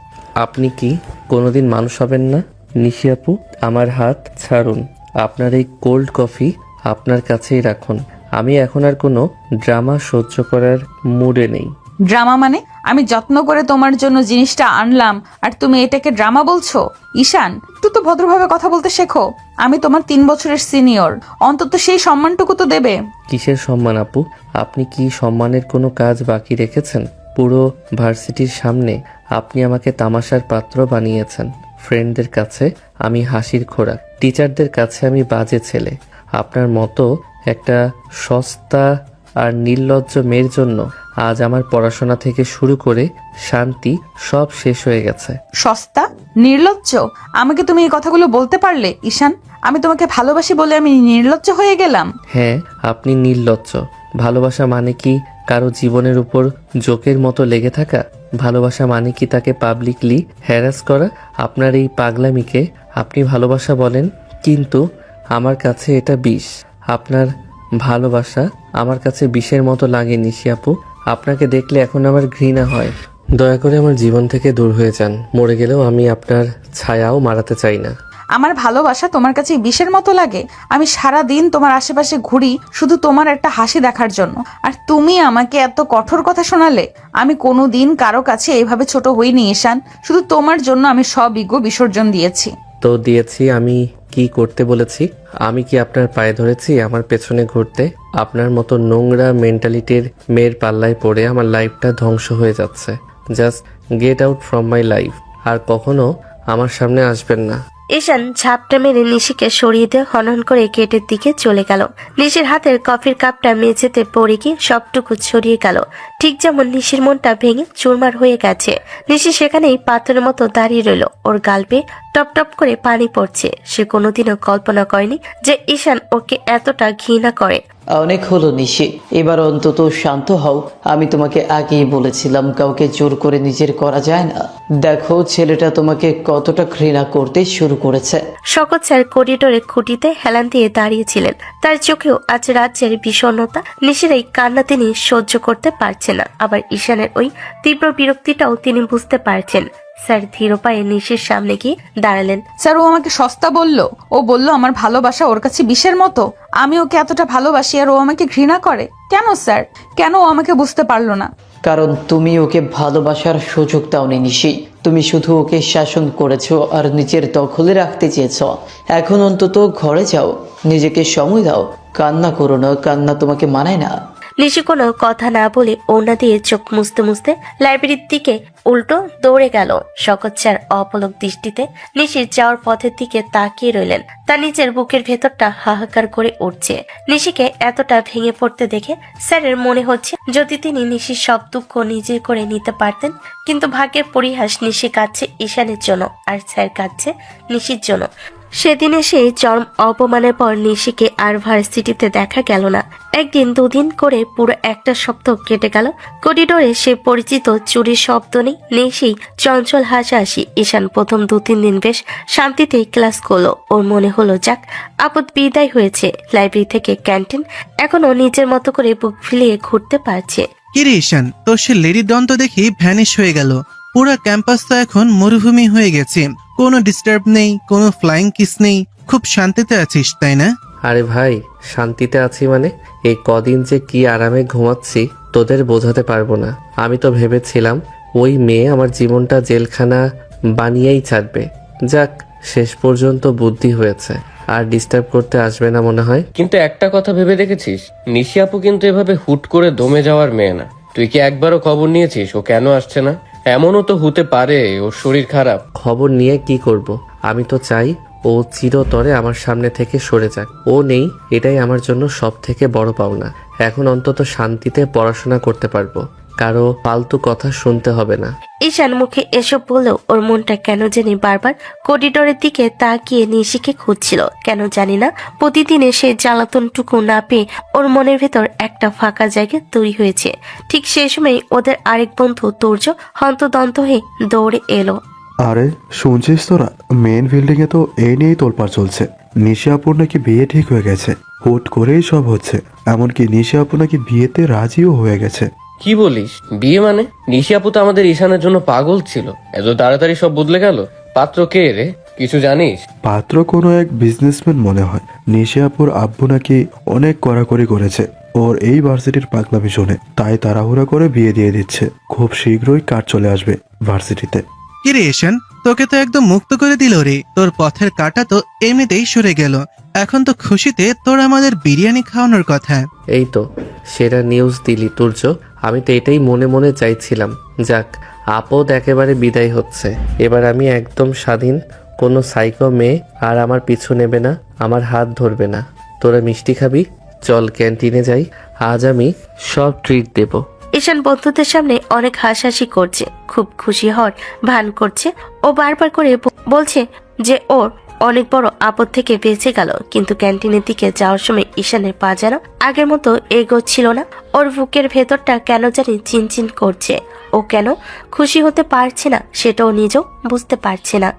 আপনি কি কোনোদিন মানুষ হবেন না নিশি আপু? আমার হাত ছাড়ুন, আপনার এই কোল্ড কফি আপনার কাছেই রাখুন। আমি এখন আর কোনো ড্রামা সহ্য করার মুডে নেই। ড্রামা মানে? আমি যত্ন করে তোমার জন্য জিনিসটা আনলাম আর তুমি এটাকে ড্রামা বলছো? ঈশান, একটু তো ভদ্রভাবে কথা বলতে শেখো। আমি তোমার 3 বছরের সিনিয়র, অন্তত সেই সম্মানটুকু তো দেবে। কিসের সম্মান আপু? আপনি কি সম্মানের কোনো কাজ বাকি রেখেছেন? পুরো ভার্সিটির সামনে আপনি আমাকে তামাশার পাত্র বানিয়েছেন। ফ্রেন্ডদের কাছে আমি হাসির খোরাক, টিচারদের কাছে আমি বাজে ছেলে। আপনার মতো একটা সস্তা আর নির্লজ্জ মেয়ের জন্য আজ আমার পড়াশোনা থেকে শুরু করে শান্তি সব শেষ হয়ে গেছে। সস্তা, নির্লজ্জ? আমাকে তুমি এই কথাগুলো বলতে পারলে ঈশান? আমি তোমাকে ভালোবাসি বলে আমি নির্লজ্জ হয়ে গেলাম? হ্যাঁ, আপনি নির্লজ্জ। ভালোবাসা মানে কি কারো জীবনের উপর জোকের মতো লেগে থাকা? ভালোবাসা মানে কি তাকে পাবলিকলি হ্যারাস করা? আপনার এই পাগলামিকে আপনি ভালোবাসা বলেন, কিন্তু আমার কাছে এটা বিষ। আপনার ভালোবাসা আমার কাছে বিষের মতো লাগে নিশি আপু। আপনাকে দেখলে এখন আমার ঘৃণা হয়। দয়া করে আমার জীবন থেকে দূর হয়ে যান। মরে গেলেও আমি আপনার ছায়াও মারাতে চাই না। আমার ভালোবাসা তোমার কাছে বিষের মতো লাগে? আমি সারা দিন তোমার আশেপাশে ঘুরি শুধু তোমার একটা হাসি দেখার জন্য, আর তুমি আমাকে এত কঠোর কথা শোনালে। আমি কোনোদিন কারো কাছে এইভাবে ছোট হইনি ঈশান। শুধু তোমার জন্য আমি সব ইগো বিসর্জন দিয়েছি। তো দিয়েছি, আমি কি করতে বলেছি? আমি কি আপনার পায়ে ধরেছি আমার পেছনে ঘুরতে? আপনার মতো নোংরা মেন্টালিটির মেয়ের পাল্লায় পড়ে আমার লাইফটা ধ্বংস হয়ে যাচ্ছে। Just get out from my life. আর কখনো আমার সামনে আসবেন না। ঈশান ঝাপটা মেরে নিশিকে সরিয়ে দিয়ে হনহন করে গেটের দিকে চলে গেল। নিশির হাতের কফির কাপটা মেঝেতে পড়ে গিয়ে সবটুকু ছড়িয়ে গেল, ঠিক যেমন নিশির মনটা ভেঙে চুরমার হয়ে গেছে। নিশি সেখানেই পাথরের মতো দাঁড়িয়ে রইল। ওর গাল বেয়ে টপ টপ করে পানি পড়ছে। সে কোনোদিনও কল্পনা করেনি যে ঈশান ওকে এতটা ঘৃণা করে। অনেক হলো নিশি, এবার অন্তত শান্ত হও। আমি তোমাকে আগেই বলেছিলাম কাউকে জোর করে নিজের করা যায় না। দেখো ছেলেটা তোমাকে কতটা ঘৃণা করতে শুরু করেছে। শকত স্যার করিডোরে খুঁটিতে হেলান দিয়ে দাঁড়িয়েছিলেন। তার চোখেও আজ রাজ্যের বিষণ্ণতা, নিশির এই কান্না তিনি সহ্য করতে পারছেন না। আবার ঈশানের ওই তীব্র বিরক্তিটাও তিনি বুঝতে পারছেন। স্যার ধীর পায়ে নিশির সামনে গিয়ে দাঁড়ালেন। স্যার, ও আমাকে সস্তা বললো। ও বলল আমার ভালোবাসা ওর কাছে বিষের মতো। আমি ওকে এতটা ভালোবাসি আর ও আমাকে ঘৃণা করে কেন? স্যার, কেন ও আমাকে বুঝতে পারলো না? কারণ তুমি ওকে ভালোবাসার সুযোগ দাওনি নিশি। তুমি শুধু ওকে শাসন করেছো আর নিজের দখলে রাখতে চেয়েছো। এখন অন্তত ঘরে যাও, নিজেকে সময় দাও। কান্না করো না, কান্না তোমাকে মানায় না। নিশি কোনো কথা না বলে ওড়না দিয়ে চোখ মুছতে মুছতে লাইব্রেরির দিকে উল্টো দৌড়ে গেল। শকচ্চার অপলক দৃষ্টিতে নিশির যাওয়ার পথের দিকে তাকিয়ে রইলেন। তার নিজের বুকের ভেতরটা হাহাকার করে উঠছে। নিশিকে এতটা ভেঙে পড়তে দেখে স্যারের মনে হচ্ছে যদি তিনি নিশির সব দুঃখ নিজে করে নিতে পারতেন, কিন্তু ভাগ্যের পরিহাস নিশি কাঁদছে ঈশানের জন্য আর স্যার কাঁদছে নিশির জন্য। সেদিন এসে চরম অপমানের পর নিশিকে আর ভার্সিটিতে দেখা গেল না। একদিন দুদিন করে পুরো একটা সপ্তাহ কেটে গেল। করিডোরে সে পরিচিত চুরির শব্দ নেই, সেই চঞ্চল হাসাহাসি। ঈশান প্রথম 2-3 দিন বেশ শান্তিতে ক্লাস করলো। ওর মনে হলো যাক, আপদ বিদায় হয়েছে। লাইব্রেরি থেকে ক্যান্টিন, এখনো নিজের মতো করে বুক ফুলিয়ে ঘুরতে পারছে। কিরে ঈশান, তোর সে লেডি দন্ত দেখি ভ্যানিশ হয়ে গেল। পুরো ক্যাম্পাস তো এখন মরুভূমি হয়ে গেছে। কোনো ডিস্টার্ব নেই, কোনো ফ্লাইং কিস নেই, খুব শান্তিতে আছিস তাই না? আরে ভাই, শান্তিতে আছি মানে এই কদিন যে কি আরামে ঘুমাচ্ছি তোদের বোঝাতে পারবো না। আমি তো ভেবেছিলাম ওই মেয়ে আমার জীবনটা জেলখানা বানিয়েই ছাড়বে। যাক, শেষ পর্যন্ত বুদ্ধি হয়েছে, আর ডিস্টার্ব করতে আসবে না মনে হয়। কিন্তু একটা কথা ভেবে দেখেছিস, নিশি আপু কিন্তু এভাবে হুট করে দমে যাওয়ার মেয়ে না। তুই কি একবারও খবর নিয়েছিস ও কেন আসছে না? এমনও তো হতে পারে ওর শরীর খারাপ। খবর নিয়ে কি করব? আমি তো চাই ও চিরতরে আমার সামনে থেকে সরে যাক। ও নেই, এটাই আমার জন্য সব থেকে বড় পাওনা। এখন অন্তত শান্তিতে পড়াশোনা করতে পারবো, কারো ফালতু কথা শুনতে হবে না। ঈশান মুখে এসব বললেও ওর মনটা কেন জানি বারবার করিডোরের দিকে তাকিয়ে নিশিকে খুঁজছিল। কেন জানি না, প্রতিদিনে সে জ্বালাতনটুকু না পেয়ে ওর মনের ভেতর একটা ফাঁকা জায়গা তৈরি হয়েছে। ঠিক সেই সময় ওদের আরেক বন্ধু তুর্য হন্তদন্ত হয়ে দৌড়ে এলো। আরে শুনছিস তোরা, মেন বিল্ডিং এ তো এই নিয়েই তোলপাড় চলছে। নিশি আপুর নাকি বিয়ে ঠিক হয়ে গেছে। হুট করেই সব হচ্ছে, এমনকি নিশি আপু নাকি বিয়েতে রাজিও হয়ে গেছে। কি বলিস? বিয়ে মানে? নিশি আপু তো আমাদের ঈশানের জন্য পাগল ছিল, এত তাড়াতাড়ি সব বদলে গেল। পাত্র কে রে, কিছু জানিস? পাত্র কোনো এক বিজনেসম্যান মনে হয়। নিশি আপুর আব্বু নাকি অনেক কড়াকড়ি করেছে ওর এই ভার্সিটির পাগলামি শুনে, তাই তাড়াহুড়া করে বিয়ে দিয়ে দিচ্ছে। খুব শীঘ্রই কার্ড চলে আসবে ভার্সিটিতে। কিরে ঈশান, তোকে তো একদম মুক্ত করে দিল রে। তোর পথের কাটা তো এমনিতেই সরে গেল। এখন তো খুশিতে তোর আমাদের বিরিয়ানি খাওয়ানোর কথা। এই তো সেরা নিউজ দিলি তুর্য। আমি তো এটাই মনে মনে চাইছিলাম। যাক, আপদ একেবারে বিদায় হচ্ছে। এবার আমি একদম স্বাধীন। কোনো সাইকো মেয়ে আর আমার পিছু নেবে না, আমার হাত ধরবে না। তোরা মিষ্টি খাবি? চল ক্যান্টিনে যাই, আজ আমি সব ট্রিট দেব। ঈশান বন্ধুদের সামনে অনেক হাসাহাসি করছে, খুব খুশি হওয়ার ভান করছে। ও বারবার করে বলছে যে ওর অনেক বড় আপদ থেকে বেঁচে গেল। কিন্তু ক্যান্টিনের দিকে যাওয়ার সময় ঈশানের পা যেন আগের মতো এগোচ্ছিল না। ওর বুকের ভেতরটা কেন জানি চিনচিন করছে। ও কেন খুশি হতে পারছে না সেটাও নিজেও বুঝতে পারছে না।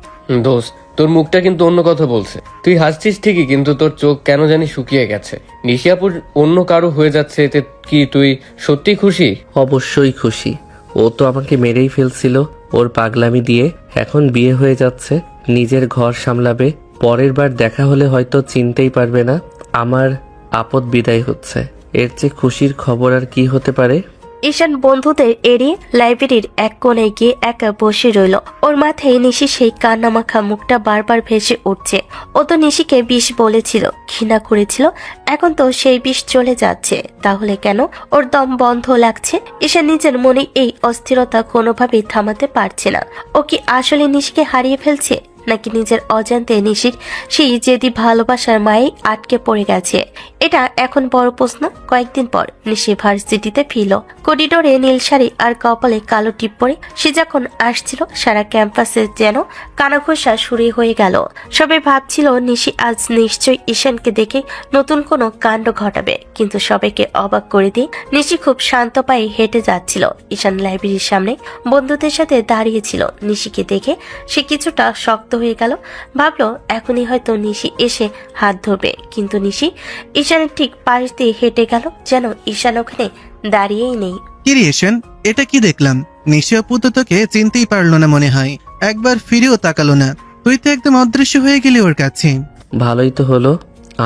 দোস্ত, তোর মুখটা কিন্তু অন্য কথা বলছে। তুই হাসছিস ঠিকই, কিন্তু তোর চোখ কেন জানি শুকিয়ে গেছে। নিশি আপুর অন্য কারো হয়ে যাচ্ছে, এতে কি তুই সত্যি খুশি? অবশ্যই খুশি। ও তো আমাকে মেরেই ফেলছিল ওর পাগলামি দিয়ে। এখন বিয়ে হয়ে যাচ্ছে, নিজের ঘর সামলাবে। পরের বার দেখা হলে হয়তো চিনতেই পারবে না। আমার আপদ বিদায় হচ্ছে, এর চেয়ে খুশির খবর আর কি হতে পারে? ঈশান বন্ধুদের এড়িয়ে লাইব্রেরির এক কোণে গিয়ে একা বসে রইল। ওর মাথায় নিশি সেই কান্নামাখা মুখটা বারবার ভেসে উঠছে। ও তো নিশিকে বিষ বলেছিল, ঘৃণা করেছিল, এখন তো সেই বিষ চলে যাচ্ছে। তাহলে কেন ওর দম বন্ধ লাগছে? ঈশান নিজের মনে এই অস্থিরতা কোনোভাবেই থামাতে পারছে না। ও কি আসলে নিশিকে হারিয়ে ফেলছে, নাকি নিজের অজান্তে নিশির সেই জেদি ভালোবাসার মায়ে আটকে পড়ে গেছে? এটা এখন বড় প্রশ্ন। কয়েকদিন পর নিশি ভার্সিটিতে ফিরল। করিডোরে নীল শাড়ি আর কপালে কালো টিপ পরে সে যখন আসছিল, সারা ক্যাম্পাসে যেন কানাঘোষা শুরু হয়ে গেল। সবাই ভাবছিল নিশি আজ নিশ্চয়ই ঈশানকে দেখে নতুন কোনো কাণ্ড ঘটাবে, কিন্তু সবাইকে অবাক করে দিয়ে নিশি খুব শান্ত পায়ে হেঁটে যাচ্ছিল। ঈশান লাইব্রেরির সামনে বন্ধুদের সাথে দাঁড়িয়েছিল। নিশিকে দেখে সে কিছুটা শক্ত হয়ে গেল। ভাবলো এখনই হয়তো নিশি এসে হাত ধরবে, কিন্তু নিশি ঈশানের ঠিক পাশ দিয়ে হেঁটে গেল, যেন ঈশান ওখানে দাঁড়িয়েই নেই। কিরে ঈশান, এটা কি দেখলাম? নিশি আপু তো তোকে চিনতেই পারলো না মনে হয়। একবার ফিরেও তাকালো না। তুই তো একদম অদৃশ্য হয়ে গেলি ওর কাছে। ভালোই তো হলো,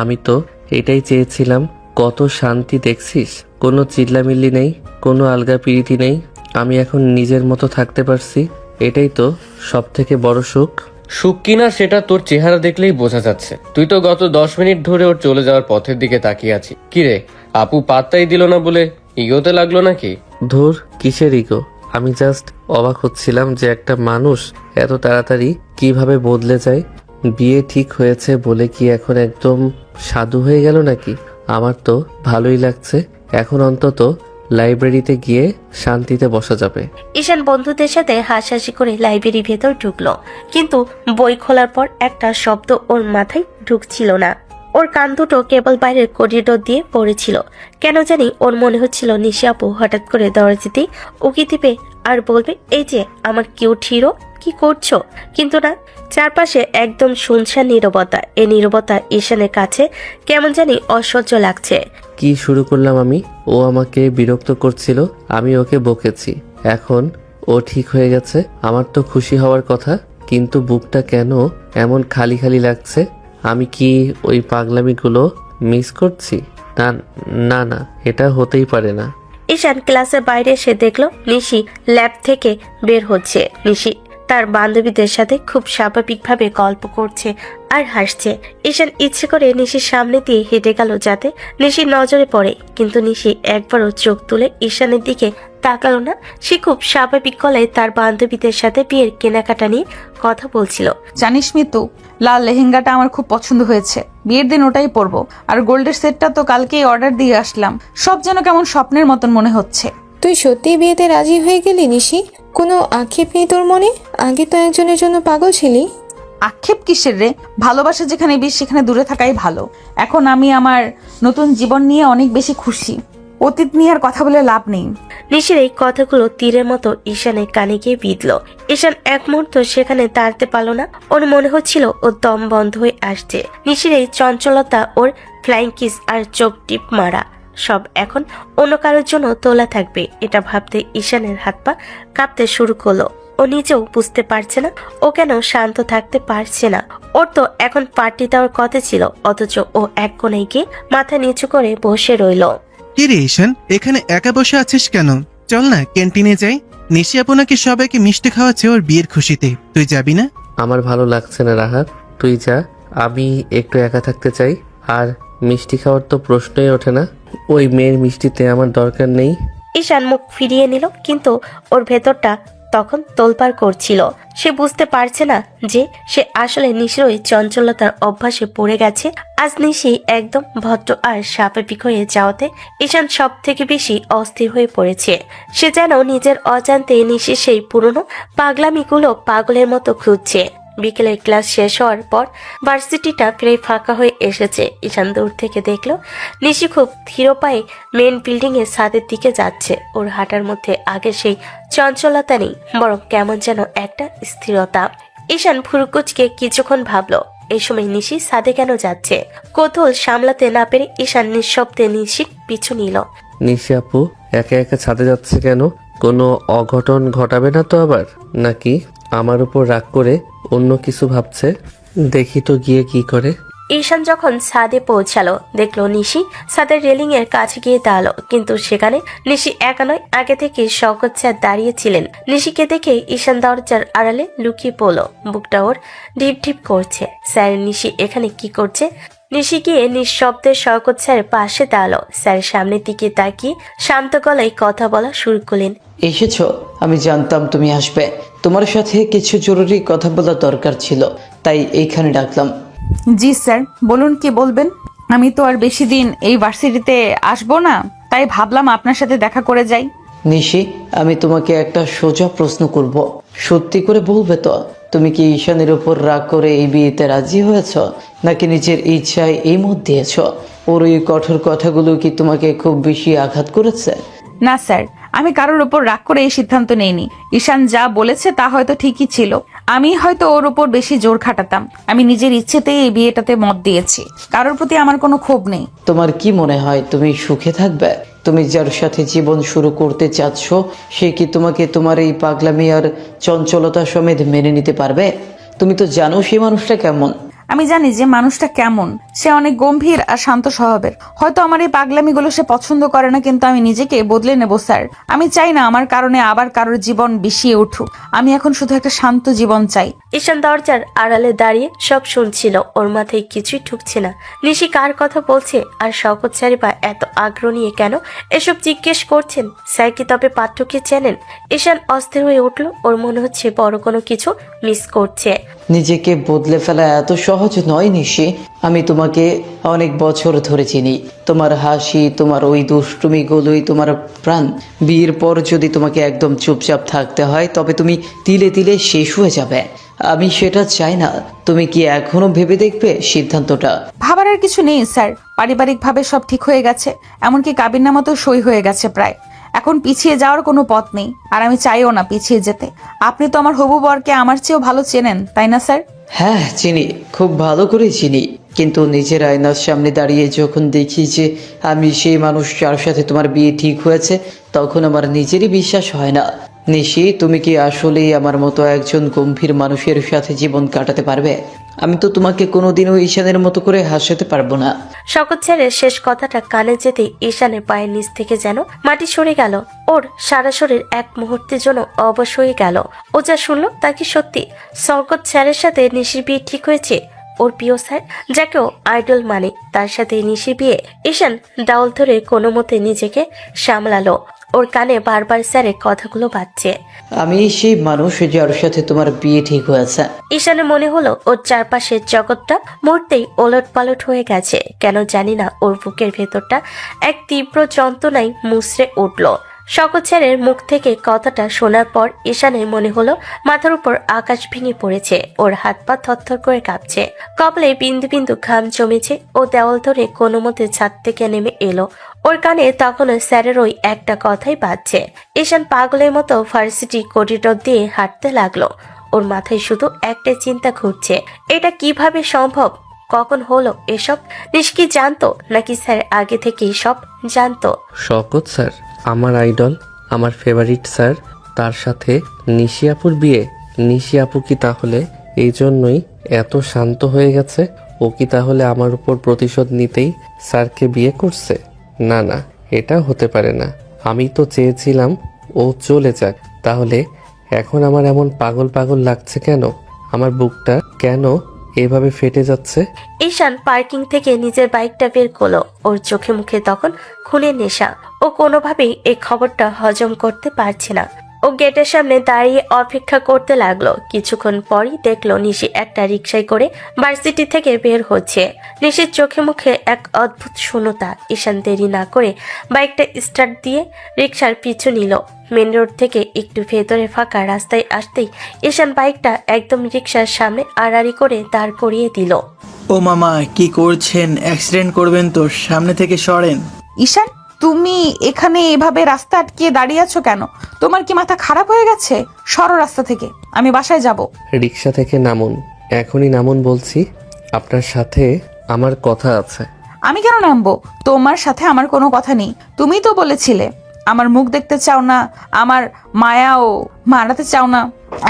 আমি তো এটাই চেয়েছিলাম। কত শান্তি দেখছিস, কোনো চিল্লামিল্লি নেই, কোনো আলগা পিরিতি নেই। আমি এখন নিজের মতো থাকতে পারছি, এটাই তো সব থেকে বড় সুখ। সুখ কিনা সেটা তোর চেহারা দেখলেই বোঝা যাচ্ছে। তুই তো গত 10 মিনিট ধরে ওর চলে যাওয়ার পথের দিকে তাকিয়ে আছিস। কিরে, আপু পাত্তাই দিল না বলে ইগোতে লাগলো নাকি? ধুর, কিসের ইগো? আমি জাস্ট অবাক হচ্ছিলাম যে একটা মানুষ এত তাড়াতাড়ি কিভাবে বদলে যায়। বিয়ে ঠিক হয়েছে বলে কি এখন একদম সাধু হয়ে গেল নাকি? আমার তো ভালোই লাগছে। এখন অন্তত লাইব্রেরিতে গিয়ে শান্তিতে বসা যাবে। ঈশান বন্ধুদের সাথে হাসাহাসি করে লাইব্রেরির ভেতর ঢুকলো, কিন্তু বই খোলার পর একটা শব্দ ওর মাথায় ঢুকছিল না। ওর কান দুটো কেবল বাইরের করিডোর দিয়ে পড়েছিল। কেন জানি ওর মনে হচ্ছিল নিশি আপু হঠাৎ করে দরজাতে উকি দিবে আর বলবে, এই যে আমার কিউট হিরো, কি করছো? কিন্তু না, চারপাশে একদম শুনশান নীরবতা। এই নীরবতা ঈশানের কাছে কেমন জানি অসহ্য লাগছে। কি শুরু করলাম আমি? ও আমাকে বিরক্ত করছিল, আমি ওকে বকেছি। এখন ও ঠিক হয়ে গেছে, আমার তো খুশি হওয়ার কথা, কিন্তু বুকটা কেন এমন খালি খালি লাগছে? আমি কি ওই পাগলামিগুলো মিস করছি? না না না, এটা হতেই পারে না। ঈশান ক্লাসের বাইরে এসে দেখলো নিশি ল্যাব থেকে বের হচ্ছে। নিশি তার বান্ধবীদের সাথে খুব স্বাভাবিকভাবে গল্প করছে আর হাসছে। ঈশান ইচ্ছে করে নিশির সামনে দিয়ে হেঁটে গেল যাতে নিশির নজরে পড়ে, কিন্তু নিশি একবারও চোখ তুলে ঈশানের দিকে তাকালো না। সে খুব স্বাভাবিক গলায় তার বান্ধবীদের সাথে বিয়ের কেনাকাটা নিয়ে কথা বলছিল। জানিস মিতু, লাল লেহেঙ্গাটা আমার খুব পছন্দ হয়েছে। বিয়ের দিন ওটাই পরবো। আর গোল্ডের সেটটা তো কালকেই অর্ডার দিয়ে আসলাম। সব যেন কেমন স্বপ্নের মতন মনে হচ্ছে। তুই সত্যি বিয়েতে রাজি হয়ে গেলি নিশি? কোনো আক্ষেপ নেই তোর মনে? আগে তো একজনের জন্য পাগল ছিলি। আক্ষেপ কিসের রে? ভালোবাসা যেখানে বিষ সেখানে দূরে থাকাই ভালো। এখন আমি আমার নতুন জীবন নিয়ে অনেক বেশি খুশি। অতীত নিয়ে আর কথা বলে লাভ নেই। নিশির এই কথাগুলো তীরের মতো ঈশানের কানে গিয়ে বিঁধল। ঈশান এক মুহূর্ত সেখানে দাঁড়াতে পারল না। ওর মনে হচ্ছিল ওর দম বন্ধ হয়ে আসছে। নিশির এই চঞ্চলতা, ওর ফ্লাইং কিস আর চোখ টিপ মারা সব এখন অন্য কারোর জন্য তোলা থাকবে, এটা ভাবতে ঈশানের হাত পা কাঁপতে শুরু করলো। ও নিজেও বুঝতে পারছে না ও কেন শান্ত থাকতে পারছে না। ওর তো এখন পার্টি দেওয়ার কথা ছিল, অথচ ও এক কোণে গিয়ে মাথা নিচু করে বসে রইল। কি রে ঈশান, এখানে একা বসে আছিস কেন? চল না ক্যান্টিনে যাই। নিশি আপু নাকি সবাইকে মিষ্টি খাওয়াচ্ছে ওর বিয়ের খুশিতে, তুই যাবি না? আমার ভালো লাগছে না রাহাত, তুই যা। আমি একটু একা থাকতে চাই। আর মিষ্টি খাওয়ার তো প্রশ্নই ওঠে না। ওই মেয়ের মিষ্টিতে আমার দরকার নেই। ঈশান মুখ ফিরিয়ে নিল, কিন্তু ওর ভেতরটা তখন তোলপাড় করছিল। সে বুঝতে পারছে না যে সে আসলে নিশির ওই চঞ্চলতার অভ্যাসে পড়ে গেছে। আজ নিশি একদম ভদ্র আর স্বাভাবিক হয়ে যাওয়াতে ঈশান সব থেকে বেশি অস্থির হয়ে পড়েছে। সে যেন নিজের অজান্তে নিশির সেই পুরনো পাগলামিগুলো পাগলের মতো খুঁজছে। বিকেলের ক্লাস শেষ হওয়ার পর ভার্সিটিটা প্রায় ফাঁকা হয়ে এসেছে। ঈশান দূর থেকে দেখলো নিশি খুব ধীর পায়ে মেন বিল্ডিং এর ছাদের দিকে যাচ্ছে। ওর হাঁটার মধ্যে আগে সেই চঞ্চলতা নেই, বরং কেমন যেন একটা স্থিরতা। ঈশান ফুরকুচকে কিছুক্ষণ ভাবলো, এই সময় নিশি ছাদে কেন যাচ্ছে। কৌতূহল সামলাতে না পেরে ঈশান নিঃশব্দে নিশির পিছু নিল। নিশি আপু একা একা ছাদে যাচ্ছে কেন? কোনো অঘটন ঘটাবে না তো আবার? নাকি আমার উপর রাগ করে অন্য কিছু ভাবছে? দেখি তো গিয়ে কি করে। ঈশান যখন ছাদে পৌঁছালো দেখলো নিশি ছাদের রেলিং এর কাছে গিয়ে দাঁড়ালো, কিন্তু সেখানে নিশি একা নয়, আগে থেকে শওকত স্যার দাঁড়িয়েছিলেন। নিশিকে দেখে ঈশান দরজার আড়ালে লুকিয়ে পড়লো। বুকটা ওর ঢিপ ঢিপ করছে। স্যার, নিশি এখানে কি করছে? নিশি গিয়ে নিঃশব্দে শওকত স্যারের পাশে দাঁড়ালো। স্যারের সামনের দিকে তাকিয়ে শান্ত গলায় কথা বলা শুরু করলেন। এসেছো? আমি জানতাম তুমি আসবে। তোমার সাথে কিছু জরুরি কথা বলা দরকার ছিল, তাই এইখানে ডাকলাম। জি স্যার, বলুন কি বলবেন। আমি তো আর বেশি দিন এই ভার্সিটিতে আসবো না, তাই ভাবলাম আপনার সাথে দেখা করে যাই। নিশি, আমি তোমাকে একটা সোজা প্রশ্ন করব, সত্যি করে বলবে তো? তুমি কি ঈশানের উপর রাগ করে এই বিয়েতে রাজি হয়েছ, নাকি নিজের ইচ্ছায় এই মত দিয়েছ? ওর এই কঠোর কথাগুলো কি তোমাকে খুব বেশি আঘাত করেছে? না স্যার, আমি কারোর উপর রাগ করে এই সিদ্ধান্ত নেইনি। ঈশান যা বলেছে তা হয়তো ঠিকই ছিল। আমি হয়তো ওর উপর বেশি জোর খাটাতাম। আমি নিজের ইচ্ছেতেই এই বিয়েটাতে মত দিয়েছি। কারোর প্রতি আমার কোনো ক্ষোভ নেই। তোমার কি মনে হয় তুমি সুখে থাকবে? তুমি যার সাথে জীবন শুরু করতে চাচ্ছ সে কি তোমাকে তোমার এই পাগলামি আর চঞ্চলতা সমেত মেনে নিতে পারবে? তুমি তো জানো সেই মানুষটা কেমন। আমি জানি যে মানুষটা কেমন, সে অনেক গম্ভীর আর শান্ত স্বভাবের। হয়তো আমার এই পাগলামিগুলো সে পছন্দ করে না, কিন্তু আমি নিজেকে বদলে নেব স্যার। আমি চাই না আমার কারণে আবার কারোর জীবন বিষিয়ে উঠুক। আমি এখন শুধু একটা শান্ত জীবন চাই। ঈশান দরজার আড়ালে দাঁড়িয়ে সব শুনছিল। ওর মাথায় কিছুই ঢুকছে না। নিশি কার কথা বলছে আর শওকত স্যারই বা এত আগ্রহ নিয়ে কেন এসব জিজ্ঞেস করছেন? স্যার কি তবে পাঠ্যকে চেনেন? ঈশান অস্থির হয়ে উঠল। ওর মনে হচ্ছে বড় কোনো কিছু মিস করছে। নিজেকে বদলে ফেলা এত সহজ নয় নিশি। আমি তোমাকে অনেক বছর ধরে চিনি। তোমার হাসি, তোমার ওই দুষ্টুমিগুলোই তোমার প্রাণ। বিয়ের পর যদি তোমাকে একদম চুপচাপ থাকতে হয় তবে তুমি তিলে তিলে শেষ হয়ে যাবে। আমি সেটা চাই না। তুমি কি এখনো ভেবে দেখবে সিদ্ধান্তটা? ভাবার আর কিছু নেই স্যার, পারিবারিকভাবে সব ঠিক হয়ে গেছে, এমনকি কাবিননামাতেও সই হয়ে গেছে প্রায়। এখন পিছিয়ে যাওয়ার কোনো পথ নেই, আর আমি চাইও না পিছিয়ে যেতে। আপনি তো আমার হবু বরকে আমার চেয়েও ভালো চেনেন, তাই না স্যার? হ্যাঁ চিনি, খুব ভালো করে চিনি। কিন্তু নিজের আয়নার সামনে দাঁড়িয়ে যখন দেখি যে আমি সেই মানুষ যার সাথে তোমার বিয়ে ঠিক হয়েছে, তখন আমার নিজেরই বিশ্বাস হয় না। নিশি, তুমি কি আসলেই আমার মতো একজন গম্ভীর মানুষের সাথে জীবন কাটাতে পারবে? আমি তো তোমাকে কোনোদিনও ঈশানের মতো করে হাসাতে পারবো না। শওকত স্যারের শেষ কথাটা কানে যেতে ঈশানের পায়ের নিচ থেকে যেন মাটি সরে গেল। ওর সারা শরীর এক মুহূর্তের জন্য অবশ হয়ে গেল। ও যা শুনলো তা কি সত্যি? শওকত স্যারের সাথে নিশির বিয়ে ঠিক হয়েছে? ওর প্রিয় স্যার, যাকেও আইডল মানে, তার সাথে নিশির বিয়ে। ঈশান ডাউল ধরে কোনো মতে নিজেকে সামলালো। ওর কানে বারবার স্যারের কথাগুলো বাজছে। আমি সেই মানুষ যার সাথে তোমার বিয়ে ঠিক হয়েছে। ঈশানের মনে হলো ওর চারপাশের জগৎটা মুহূর্তেই ওলট পালট হয়ে গেছে। কেন জানি না ওর বুকের ভেতরটা এক তীব্র যন্ত্রণায় মুচড়ে উঠল। শওকত স্যারের মুখ থেকে কথাটা শোনার পর ঈশানের মনে হলো মাথার উপর আকাশ ভেঙে পড়েছে। ওর হাত পা থরথর করে কাঁপছে, কপালে বিন্দু বিন্দু ঘাম জমেছে। ও দেওয়াল ধরে কোনো মতে ছাদ থেকে নেমে এলো। ওর কানে তখনও স্যারের ওই একটা কথাই বাজছে। ঈশান পাগলের মতো ভার্সিটি করিডোর দিয়ে হাঁটতে লাগলো। ওর মাথায় শুধু একটাই চিন্তা ঘুরছে, এটা কিভাবে সম্ভব? কখন হলো এসব? নিষ্কি জানতো নাকি স্যার আগে থেকেই সব জানতো? শওকত স্যার আমার আইডল, আমার ফেভারিট স্যার, তার সাথে নিশি আপুর বিয়ে। নিশি আপু কি তাহলে এই জন্যই এত শান্ত হয়ে গেছে? ও কি তাহলে আমার উপর প্রতিশোধ নিতেই স্যারকে বিয়ে করছে? না না, এটা হতে পারে না। আমি তো চেয়েছিলাম ও চলে যাক। তাহলে এখন আমার এমন পাগল পাগল লাগছে কেন? আমার বুকটা কেন এভাবে ফেটে যাচ্ছে? ঈশান পার্কিং থেকে নিজের বাইকটা বের করলো। ওর চোখে মুখে তখন খুনের নেশা। ও কোনোভাবেই এই খবরটা হজম করতে পারছে না। ও গেটের সামনে দাঁড়িয়ে অপেক্ষা করতে লাগলো। কিছুক্ষণ পরই দেখলো নিশি একটা রিকশায় করে ভার্সিটি থেকে বের হচ্ছে। নিশির চোখে মুখে এক অদ্ভুত শূন্যতা। ঈশান দেরি না করে বাইকটা স্টার্ট দিয়ে রিকশার পিছু নিল। মেন রোড থেকে একটু ভেতরে ফাঁকা রাস্তায় আসতেই ঈশান বাইকটা একদম রিকশার সামনে আড়াআড়ি করে দাঁড় করিয়ে দিল। ও মামা, কি করছেন? অ্যাক্সিডেন্ট করবেন তো, সামনে থেকে সরেন। ঈশান, তুমি এখানে এভাবে রাস্তা আটকিয়ে দাঁড়িয়ে আছো কেন? তোমার কি মাথা খারাপ হয়ে গেছে? সরো রাস্তা থেকে, আমি বাসায় যাব। রিক্সা থেকে নামুন, এখনই নামুন বলছি। আপনার সাথে আমার কথা আছে। আমি কেন নামবো? তোমার সাথে আমার কোনো কথা নেই। তুমি তো বলেছিলে আমার মুখ দেখতে চাও না, আমার মায়াও মারাতে চাও না।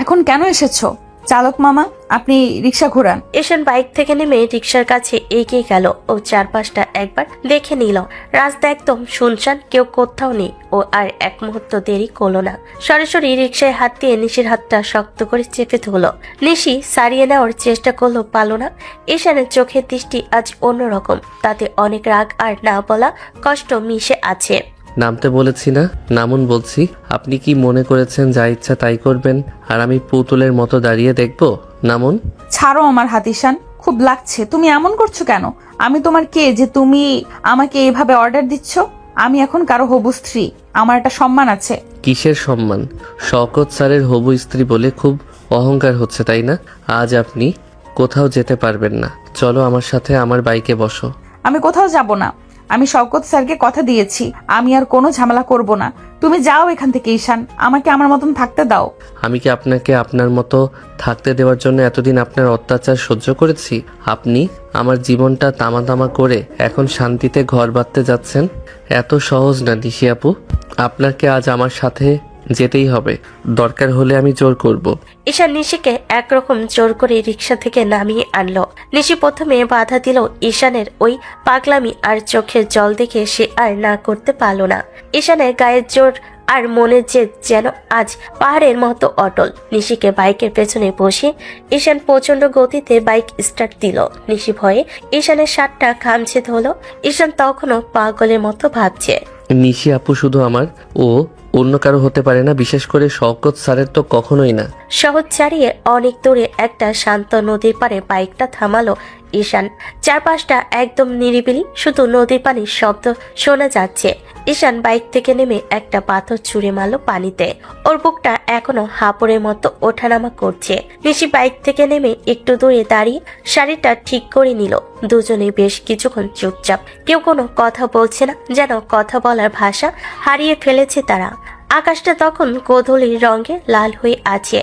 এখন কেন এসেছো? চালক মামা, আপনি রিক্সা ঘোরান। ঈশান বাইক থেকে নেমে রিকশার কাছে এগিয়ে গেল। ও চারপাশটা একবার দেখে নিল। রাস্তা একদম শুনশান, কেউ কোথাও নেই। ও আর এক মুহূর্ত দেরি করলো না, সরাসরি রিকশায় হাত দিয়ে নিশির হাতটা শক্ত করে চেপে ধরলো। নিশি সারিয়ে নেওয়ার চেষ্টা করলো, পারল না। ঈশানের চোখের দৃষ্টি আজ অন্যরকম, তাতে অনেক রাগ আর না বলা কষ্ট মিশে আছে। নামতে বলেছি না, নামুন বলছি। আপনি কি মনে করেছেন যা ইচ্ছা তাই করবেন আর আমি পুতুলের মতো দাঁড়িয়ে দেখবো? নামুন। ছাড়ো আমার হাত ঈশান, খুব লাগছে। তুমি এমন করছো কেন? আমি তোমার কে যে তুমি আমাকে এভাবে অর্ডার দিচ্ছ? আমি এখন কারো হবু স্ত্রী, আমার একটা সম্মান আছে। কিসের সম্মান? শওকত স্যারের হবু স্ত্রী বলে খুব অহংকার হচ্ছে তাই না? আজ আপনি কোথাও যেতে পারবেন না। চলো আমার সাথে, আমার বাইকে বসো। আমি কোথাও যাব না। আমি শওকত স্যারকে কথা দিয়েছি, আমি আর কোনো ঝামেলা করব না। তুমি যাও এখান থেকে ঈশান, আমাকে আমার মতন থাকতে দাও। আমি কি আপনাকে আপনার মতো থাকতে দেওয়ার জন্য এতদিন আপনার অত্যাচার সহ্য করেছি? আপনি আমার জীবনটা তামা তামা করে এখন শান্তিতে ঘর বাঁধতে যাচ্ছেন। এত সহজ না নিশি আপু। আপনাকে আজ আমার সাথে যেতেই হবে, দরকার হলে আমি জোর করব। ঈশান নিশিকে একরকম জোর করে রিক্সা থেকে নামিয়ে আনলো। নিশি প্রথমে বাধা দিল ঈশানের ওই পাগলামি আর চোখের জল দেখে সে আর না করতে পারল না। ঈশানের গায়ের জোর আর মনের জেদ যেন আজ পাহাড়ের মতো অটল। নিশিকে বাইকের পেছনে বসে ঈশান প্রচন্ড গতিতে বাইক স্টার্ট দিল। নিশি ভয়ে ঈশানের শার্টটা খামছে ধরল। ঈশান তখনও পাগলের মতো ভাবছে, নিশি আপু শুধু আমার, ও অন্য কারো হতে পারে না, বিশেষ করে শওকত স্যারের তো কখনোই না। শহর ছাড়িয়ে অনেক দূরে একটা শান্ত নদীর পাড়ে বাইকটা থামালো ঈশান। চারপাশটা একদম নিরিবিলি, শুধু নদীর পানির শব্দ শোনা যাচ্ছে। ঈশান বাইক থেকে নেমে একটা পাথর ছুঁড়ে মারলো পানিতে। ওর বুকটা এখনো হাঁপড়ের মতো ওঠানামা করছে। নিশি বাইক থেকে নেমে একটু দূরে দাঁড়িয়ে শাড়িটা ঠিক করে নিল। দুজনে বেশ কিছুক্ষণ চুপচাপ, কেউ কোনো কথা বলছে না, যেন কথা বলার ভাষা হারিয়ে ফেলেছে তারা। আকাশটা তখন গোধূলির রঙে লাল হয়ে আছে।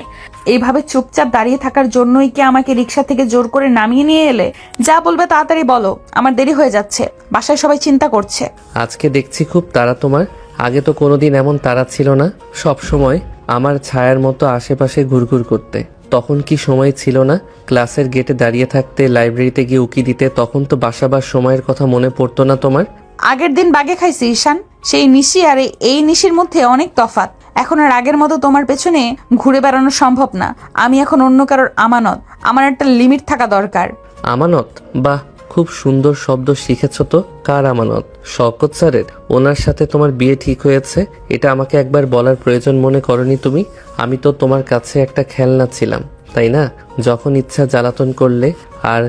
এইভাবে চুপচাপ দাঁড়িয়ে থাকার জন্যই কি আমাকে রিক্সা থেকে জোর করে নামিয়ে নিয়ে এলে? যা বলবে তাড়াতাড়ি বলো, আমার দেরি হয়ে যাচ্ছে, বাসায় সবাই চিন্তা করছে। আজকে দেখছি খুব তাড়া তোমার, আগে তো কোনোদিন এমন তাড়া ছিল না। সব সময় আমার ছায়ার মতো আশেপাশে ঘুরঘুর করতে। তখন কি সময় ছিল না ক্লাসের গেটে দাঁড়িয়ে থাকতে, লাইব্রেরিতে গিয়ে উকি দিতে? তখন তো বাসাবার সময়ের কথা মনে পড়তো না তোমার? আগের দিন বাগে খাইছি ঈশান, সেই নিশি আর এই নিশির মধ্যে অনেক তফাৎ। এখন আর আগের মতো তোমার পেছনে ঘুরে বেড়ানো সম্ভব না। আমি এখন অন্য কারোর আমানত, আমার একটা লিমিট থাকা দরকার। আমানত? বাহ, খুব সুন্দর শব্দ শিখেছ তো। কার আমানত? শওকত স্যারের। ওনার সাথে তোমার বিয়ে ঠিক হয়েছে, এটা আমাকে একবার বলার প্রয়োজন মনে করনি তুমি? আমি তো তোমার কাছে একটা খেলনা ছিলাম, তাই না? যখন ইচ্ছা জ্বালাতন করলে, আর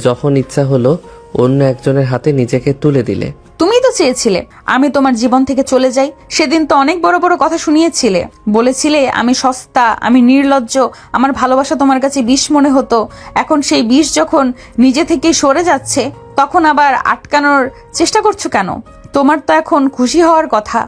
যখন ইচ্ছা হলো অন্য একজনের হাতে নিজেকে তুলে দিলে। তুমি তো চেয়েছিলে আমি তোমার জীবন থেকে চলে যাই। সেদিন তো অনেক বড় বড় কথা শুনিয়েছিলে, বলেছিলে আমি সস্তা, আমি নির্লজ্জ, আমার ভালোবাসা তোমার কাছে বিষ মনে হতো। এখন সেই বিষ যখন নিজে থেকে সরে যাচ্ছে, তখন আবার আটকানোর চেষ্টা করছো কেন? তোমার তো এখন খুশি হওয়ার কথা।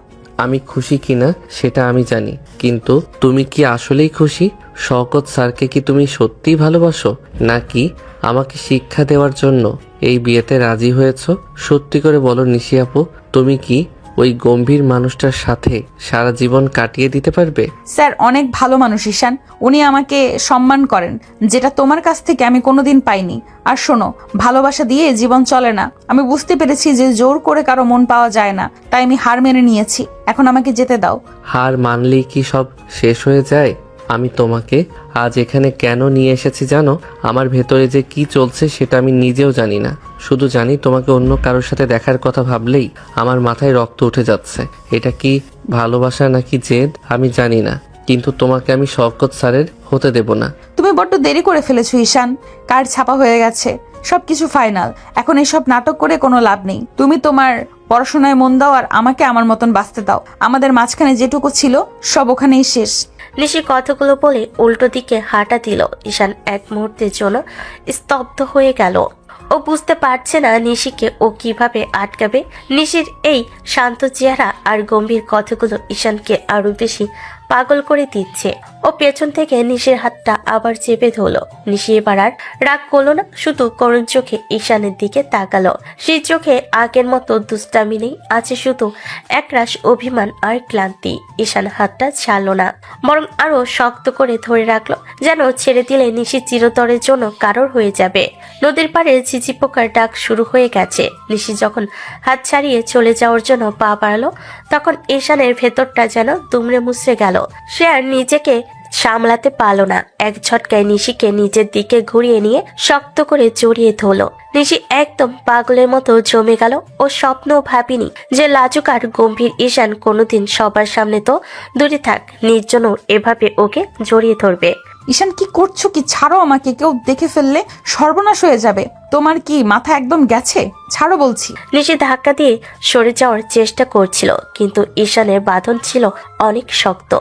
আমি খুশি কিনা সেটা আমি জানি, কিন্তু তুমি কি আসলেই খুশি? শওকত স্যারকে কি তুমি সত্যিই ভালোবাসো, নাকি আমাকে শিক্ষা দেওয়ার জন্য এই বিয়েতে রাজি হয়েছো? সত্যি করে বলো নিশি আপু, তুমি কি ওই গম্ভীর মানুষটার সাথে সারা জীবন কাটিয়ে দিতে পারবে? স্যার অনেক ভালো মানুষ ঈশান, উনি আমাকে সম্মান করেন, যেটা তোমার কাছ থেকে আমি কোনোদিন পাইনি। আর শোনো, ভালোবাসা দিয়ে জীবন চলে না। আমি বুঝতে পেরেছি যে জোর করে কারো মন পাওয়া যায় না, তাই আমি হার মেনে নিয়েছি। এখন আমাকে যেতে দাও। হার মানলেই কি সব শেষ হয়ে যায়? আমি তোমাকে আজ এখানে কেন নিয়ে এসেছি জানো? আমার ভেতরে যে কি চলছে সেটা আমি নিজেও জানি না। শুধু জানি তোমাকে অন্য কারোর সাথে দেখার কথা ভাবলেই আমার মাথায় রক্ত উঠে যাচ্ছে। এটা কি ভালোবাসা নাকি জেদ আমি জানি না, কিন্তু তোমাকে আমি শওকত স্যারের হতে দেব না। তুমি বড্ড দেরি করে ফেলেছো ঈশান, কার্ড ছাপা হয়ে গেছে, সবকিছু ফাইনাল। এখন এসব নাটক করে কোনো লাভ নেই। তুমি তোমার পড়াশোনায় মন দাও আর আমাকে আমার মতন বাঁচতে দাও। আমাদের মাঝখানে যেটুকু ছিল সব ওখানেই শেষ। নিশি কথাগুলো বলে উল্টো দিকে হাঁটা দিল। ঈশান এক মুহূর্তের জন্য স্তব্ধ হয়ে গেল। ও বুঝতে পারছে না নিশিকে ও কিভাবে আটকাবে। নিশির এই শান্ত চেহারা আর গম্ভীর কথাগুলো ঈশানকে আরো বেশি পাগল করে দিচ্ছে। ও পেছন থেকে নিশির হাতটা আবার চেপে ধরলো। নিশি এবার আর রাগ করলো না, শুধু করুণ চোখে ঈশানের দিকে তাকালো। সেই চোখে আগের মতো দুষ্টামি নেই, আছে শুধু একরাশ অভিমান আর ক্লান্তি। ঈশান হাতটা ছাড়লো না, বরং আরো শক্ত করে ধরে রাখলো, যেন ছেড়ে দিলে নিশি চিরতরের জন্য কারোর হয়ে যাবে। নদীর পাড়ে ঝিঝি পোকার ডাক শুরু হয়ে গেছে। নিশি যখন হাত ছাড়িয়ে চলে যাওয়ার জন্য পা বাড়ালো, তখন ঈশানের ভেতরটা যেন দুমড়ে মুচড়ে গেল। সে আর নিজেকে সামলাতে পারল না। এক ঝটকায় নিশিকে নিজের দিকে ঘুরিয়ে নিয়ে শক্ত করে জড়িয়ে ধরলো। নিশি একদম পাগলের মতো জমে গেল। ও স্বপ্নও ভাবিনি যে লাজুক আর গম্ভীর ঈশান কোনোদিন সবার সামনে তো দূরে থাক, নির্জনও এভাবে ওকে জড়িয়ে ধরবে। ঈশান কি করছো? কি ছাড়ো আমাকে, কেউ দেখে ফেললে সর্বনাশ হয়ে যাবে। তোমার কি মাথা একদম গেছে? ছাড়ো বলছি। নিশি ধাক্কা দিয়ে সরে যাওয়ার চেষ্টা করছিল, কিন্তু ঈশানের বাঁধন ছিল অনেক শক্ত।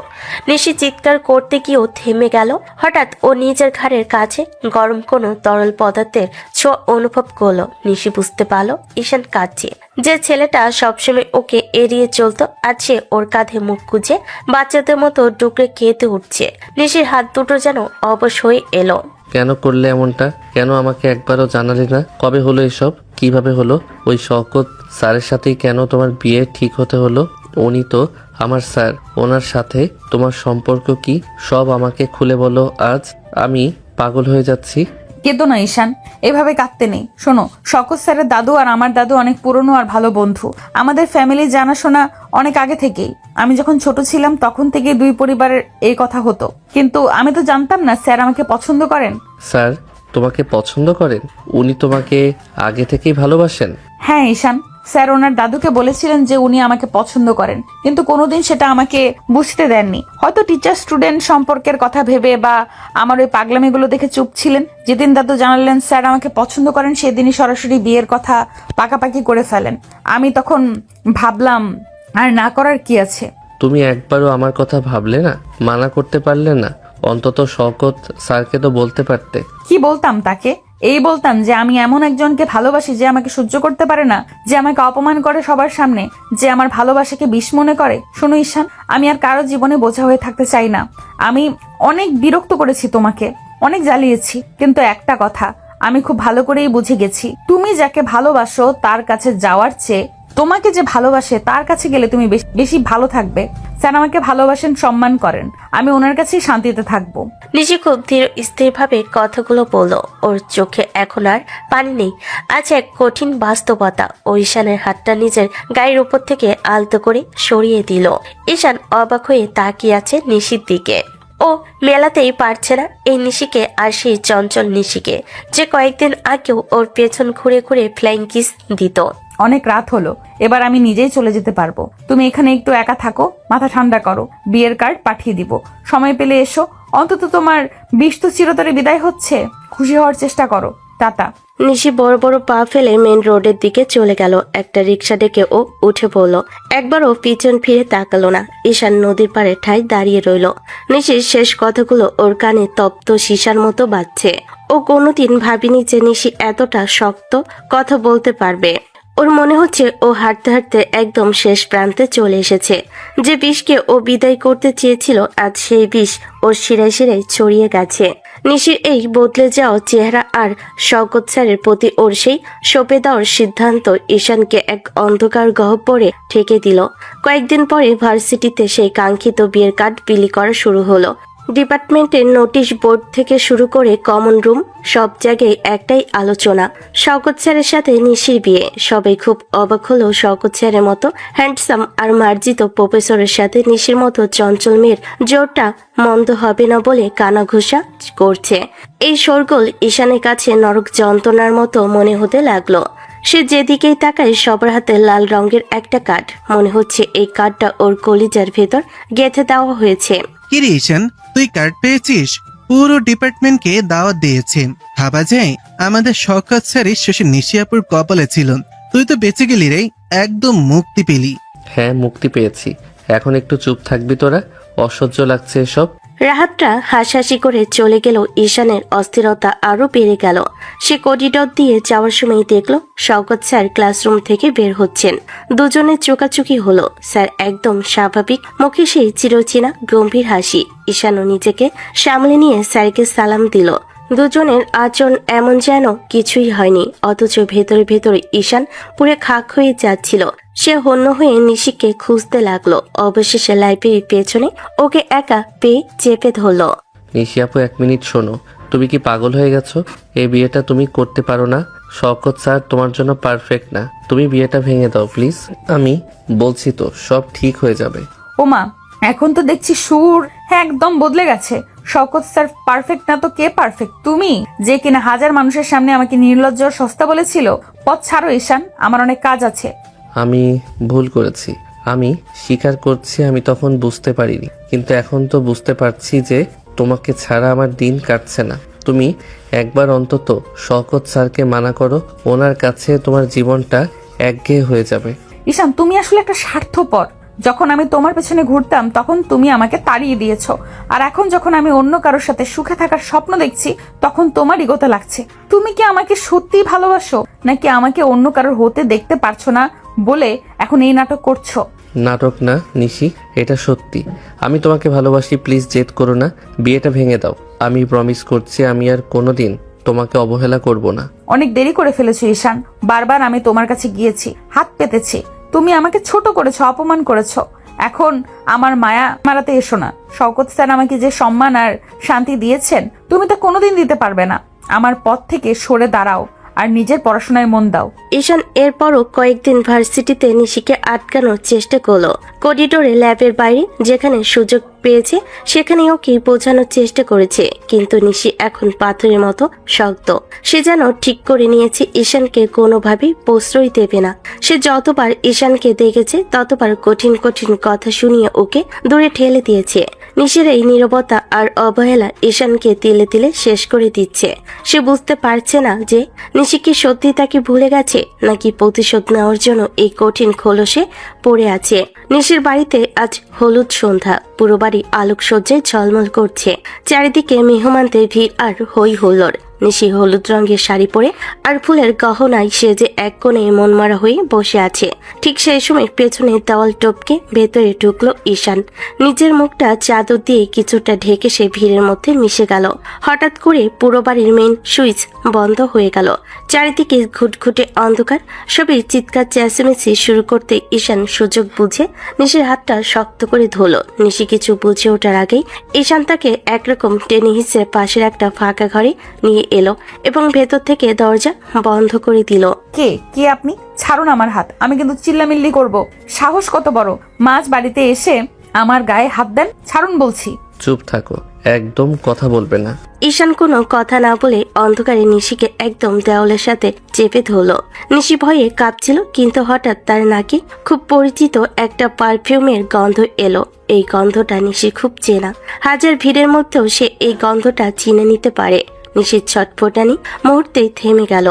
নিশি চিৎকার করতে গিয়েও থেমে গেল। হঠাৎ ও নিজের ঘাড়ের কাছে গরম কোনো তরল পদার্থের ছোঁয়া অনুভব করলো। নিশি বুঝতে পারলো ঈশান কাঁদছে। যে ছেলেটা সবসময় ওকে এড়িয়ে চলতো, আজ সে ওর কাঁধে মুখ গুজে বাচ্চাদের মতো ডুকরে কেঁদে উঠছে। নিশির হাত দুটো যেন অবশ হয়ে এলো। কেন করলে এমনটা? কেন আমাকে একবারও জানালে না? কবে হলো এসব? কিভাবে হলো? ওই শওকত স্যারের সাথেই কেন তোমার বিয়ে ঠিক হতে হলো? উনি তো আমার স্যার, ওনার সাথে তোমার সম্পর্ক কি সব আমাকে খুলে বলো। আজ আমি পাগল হয়ে যাচ্ছি। কেঁদো না ঈশান, এভাবে কাঁদতে নেই। শোনো, শওকত স্যারের দাদু আর আমার দাদু অনেক পুরনো আর ভালো বন্ধু। আমাদের ফ্যামিলি জানাশোনা অনেক আগে থেকেই। আমি যখন ছোট ছিলাম তখন থেকেই দুই পরিবারের এই কথা হতো, কিন্তু আমি তো জানতাম না স্যার আমাকে পছন্দ করেন। স্যার তোমাকে পছন্দ করেন? উনি তোমাকে আগে থেকেই ভালোবাসেন? হ্যাঁ ঈশান, স্যার ওনার দাদুকে বলেছিলেন যে উনি আমাকে পছন্দ করেন, কিন্তু কোনোদিন সেটা আমাকে বুঝতে দেননি। হয়তো টিচার স্টুডেন্ট সম্পর্কের কথা ভেবে বা আমার ওই পাগলামিগুলো দেখে চুপ ছিলেন। যেদিন দাদু জানালেন স্যার আমাকে পছন্দ করেন, সেদিনই সরাসরি বিয়ের কথা পাকাপাকি করে ফেলেন। আমি তখন ভাবলাম আর না করার কি আছে। তুমি একবারও আমার কথা ভাবলে না? মানা করতে পারলে না? অন্তত শওকত স্যারকে তো বলতে পারতে। কি বলতাম তাকে? এই বলতাম যে আমি এমন একজনকে ভালোবাসি যে আমাকে সহ্য করতে পারে না, যে আমাকে অপমান করে সবার সামনে, যে আমার ভালোবাসাকে বিষ মনে করে। শোনো ঈশান, আমি আর কারো জীবনে বোঝা হয়ে থাকতে চাই না। আমি অনেক বিরক্ত করেছি তোমাকে, অনেক জ্বালিয়েছি, কিন্তু একটা কথা আমি খুব ভালো করেই বুঝে গেছি, তুমি যাকে ভালোবাসো তার কাছে যাওয়ার চেয়ে তোমাকে যে ভালোবাসে তার কাছে গেলে তুমি বেশি ভালো থাকবে। স্যার আমাকে ভালোবাসেন, সম্মান করেন, আমি ওনার কাছেই শান্তিতে থাকবো। নিজে খুব ধীর স্থিরভাবে কথাগুলো বলল। ওর চোখে এখন আর পানি নেই, আজ এক কঠিন বাস্তবতা। ও ঈশানের হাতটা নিজের গায়ের উপর থেকে আলতো করে সরিয়ে দিল। ঈশান অবাক হয়ে তাকিয়ে আছে নিশির দিকে। ও মেলাতেই পারছে না এই নিশিকে আর সেই চঞ্চল নিশিকে, যে কয়েকদিন আগেও ওর পেছন ঘুরে ঘুরে ফ্লাইং কিস দিত। অনেক রাত হলো, এবার আমি নিজেই চলে যেতে পারবো। তুমি এখানে একটু একা থাকো, মাথা ঠান্ডা করো। বিয়ের কার্ড পাঠিয়ে দিব, সময় পেলে এসো। অন্তত তোমার বিষ তো চিরতরে বিদায় হচ্ছে, খুশি হওয়ার চেষ্টা করো। টাটা। নিশি বড় বড় পা ফেলে মেন রোডের দিকে চলে গেল। একটা রিক্সা ডেকে ও উঠে পড়ল। একবারও পিছন ফিরে তাকালো না। ঈশান নদীর পাড়ে ঠাই দাঁড়িয়ে রইল। নিশির শেষ কথাগুলো ওর কানে তপ্ত সীসার মতো বাজছে। ও কোনোদিন ভাবিনি যে নিশি এতটা শক্ত কথা বলতে পারবে। ওর মনে হচ্ছে ও হাঁটতে হাঁটতে একদম শেষ প্রান্তে চলে এসেছে। যে বিষকে ও বিদায় করতে চেয়েছিল, আজ সেই বিষ ওর শিরায় শিরায় ছড়িয়ে গেছে। নিশির এই বদলে যাওয়া চেহারা আর শওকত স্যারের প্রতি ওর সেই সঁপে দেওয়ার সিদ্ধান্ত ঈশানকে এক অন্ধকার গহ্বরে ঠেকে দিল। কয়েকদিন পরে ভার্সিটিতে সেই কাঙ্ক্ষিত বিয়ের কার্ড বিলি করা শুরু হলো। ডিপার্টমেন্টের নোটিশ বোর্ড থেকে শুরু করে কমন রুম, সব জায়গায় একটাই আলোচনা, শওকত স্যারের সাথে নিশির বিয়ে। সবাই খুব অবাক হলো শওকত স্যারের মতো হ্যান্ডসাম আর মার্জিত প্রফেসরের সাথে নিশির মতো চঞ্চল মেয়ের জোরটা মন্দ হবে না বলে কানাঘুষা করছে। এই শোরগোল ঈশানের কাছে নরক যন্ত্রণার মতো মনে হতে লাগলো। সে যেদিকেই তাকায় সবার হাতে লাল রঙের একটা কার্ড। মনে হচ্ছে এই কার্ডটা ওর কলিজার ভেতর গেঁথে দেওয়া হয়েছে। কিরে ঈশান, তুই কার্ড পেয়েছিস? পুরো ডিপার্টমেন্টকে দাওয়াত দিয়েছে। ভাবা যায় আমাদের শওকত স্যারই শেষে নিশিয়াপুর কপালে ছিল। তুই তো বেঁচে গেলি রে, একদম মুক্তি পেলি। হ্যাঁ মুক্তি পেয়েছি। এখন একটু চুপ থাকবি তোরা? অসহ্য লাগছে এসব। রাহাতটা হাসাহাসি করে চলে গেল। ঈশানের অস্থিরতা আরো বেড়ে গেল। সে করিডর দিয়ে যাওয়ার সময় দেখলো শওকত স্যার ক্লাসরুম থেকে বের হচ্ছেন। দুজনের চোকাচুকি হলো। স্যার একদম স্বাভাবিক মুখে সেই চিরচেনা গম্ভীর হাসি। ঈশানও নিজেকে সামলে নিয়ে স্যারকে সালাম দিল। দুজনের আচরণ এমন যেন কিছুই হয়নি, অথচ ভেতরে ভেতরে ঈশান পুরো খাক হয়ে যাচ্ছিল। সে হন্য হয়ে নিশিকে খুঁজতে লাগলো। অবশেষে লাইব্রেরির পেছনে ওকে একা পেয়ে চেপে ধরলো। নিশি আপু, 1 মিনিট শোনো। তুমি কি পাগল হয়ে গেছো? এই বিয়েটা তুমি করতে পারো না। শওকত স্যার তোমার জন্য পারফেক্ট না। তুমি বিয়েটা ভেঙে দাও প্লিজ। আমি বলছি তো, সব ঠিক হয়ে যাবে। ওমা, এখন তো দেখছি সুর একদম বদলে গেছে। শওকত স্যার পারফেক্ট না তো কে পারফেক্ট? তুমি, যে কিনা হাজার মানুষের সামনে আমাকে নির্লজ্জ সস্তা বলেছিল। পথ ছাড়ো ঈশান, আমার অনেক কাজ আছে। আমি ভুল করেছি, আমি স্বীকার করছি। আমি তখন বুঝতে পারিনি, কিন্তু এখন তো বুঝতে পারছি যে তোমাকে ছাড়া আমার দিন কাটছে না। তুমি একবার অন্তত শওকত স্যারকে মানা করো, ওনার কাছে তোমার জীবনটা একঘেয়ে হয়ে যাবে। ঈশান, তুমি আসলে একটা স্বার্থপর। যখন আমি তোমার পেছনে ঘুরতাম তখন তুমি আমাকে তাড়িয়ে দিয়েছো, আর এখন যখন আমি অন্য কারোর সাথে সুখে থাকার স্বপ্ন দেখছি তখন তোমার ইগোতে লাগছে। তুমি কি আমাকে সত্যি ভালোবাসো, নাকি আমাকে অন্য কারোর হতে দেখতে পারছো না বলে এখন এই নাটক করছো? নাটক না নিশি, এটা সত্যি। আমি তোমাকে ভালোবাসি। প্লিজ জেদ করো না, বিয়েটা ভেঙে দাও। আমি প্রমিস করছি আমি আর কোনোদিন তোমাকে অবহেলা করব না। অনেক দেরি করে ফেলেছো ঈশান। বারবার আমি তোমার কাছে গিয়েছি, হাত পেতেছি, তুমি আমাকে ছোট করেছো, অপমান করেছো। এখন আমার মায়া মারাতে এসো না। শওকত স্যার আমাকে যে সম্মান আর শান্তি দিয়েছেন তুমি তা কোনোদিন দিতে পারবে না। আমার পথ থেকে সরে দাঁড়াও আর নিজের পড়াশোনায় মন দাও। ঈশান এরপরও কয়েকদিন ভার্সিটিতে নিশিকে আটকানোর চেষ্টা করলো। করিডোরে ল্যাবের বাইরে যেখানে সুযোগ পেয়েছে সেখানে ওকে বোঝানোর চেষ্টা করেছে, কিন্তু নিশি এখন পাথরের মতো শক্ত। সে যেন ঠিক করে নিয়েছে ঈশানকে কোনোভাবেই প্রশ্রয় দেবে না। সে যতবার ঈশানকে দেখেছে ততবার কঠিন কঠিন কথা শুনিয়ে ওকে দূরে ঠেলে দিয়েছে। নিশির এই নীরবতা আর অবহেলা ঈশানকে তিলে তিলে শেষ করে দিচ্ছে। সে বুঝতে পারছে না যে নিশি কি সত্যি তাকে ভুলে গেছে নাকি প্রতিশোধ নেওয়ার জন্য এই কঠিন খোলসে পড়ে আছে। নিশির বাড়িতে আজ হলুদ সন্ধ্যা, পুরো বাড়ি আলোকসজ্জায় ঝলমল করছে। চারিদিকে মেহমানদের ভিড় আর হই হুল্লোড়। নিশি হলুদ রঙের শাড়ি পরে আর ফুলের গহনায় সেজে এক কোণে মনমারা হয়ে বসে আছে। ঠিক সেই সময় পেছনে দেওয়াল টপকে ভেতরে ঢুকলো ঈশান। নিজের মুখটা চাদর দিয়ে কিছুটা ঢেকে সে ভিড়ের মধ্যে মিশে গেল। হঠাৎ করে পুরো বাড়ির মেইন সুইচ বন্ধ হয়ে গেল। চারিদিকে ঘুটঘুটে অন্ধকার। সবাই চিৎকার চেঁচামেচি শুরু করতে ঈশান সুযোগ বুঝে নিশির হাতটা শক্ত করে ধরল। নিশি কিছু বুঝে ওঠার আগেই ঈশান তাকে একরকম টেনে হিঁচড়ে পাশের একটা ফাঁকা ঘরে নিয়ে এলো এবং ভেতর থেকে দরজা বন্ধ করে দিল। কে আপনি? ছাড়ুন আমার হাত, আমি কিন্তু চিল্লামিল্লি করব। সাহস কত বড়, মাঝ বাড়িতে এসে আমার গায়ে হাত দেন? ছাড়ুন বলছি। চুপ থাকো, একদম কথা বলবে না। ঈশান কোনো কথা না বলে অন্ধকারে নিশিকে একদম দেওয়ালের সাথে চেপে ধরলো। নিশি ভয়ে কাঁপছিল, কিন্তু হঠাৎ তার নাকে খুব পরিচিত একটা পারফিউমের গন্ধ এলো। এই গন্ধটা নিশি খুব চেনা। হাজার ভিড়ের মধ্যেও সে এই গন্ধটা চিনে নিতে পারে। নিশির ছটফটানি মুহূর্তেই থেমে গেল।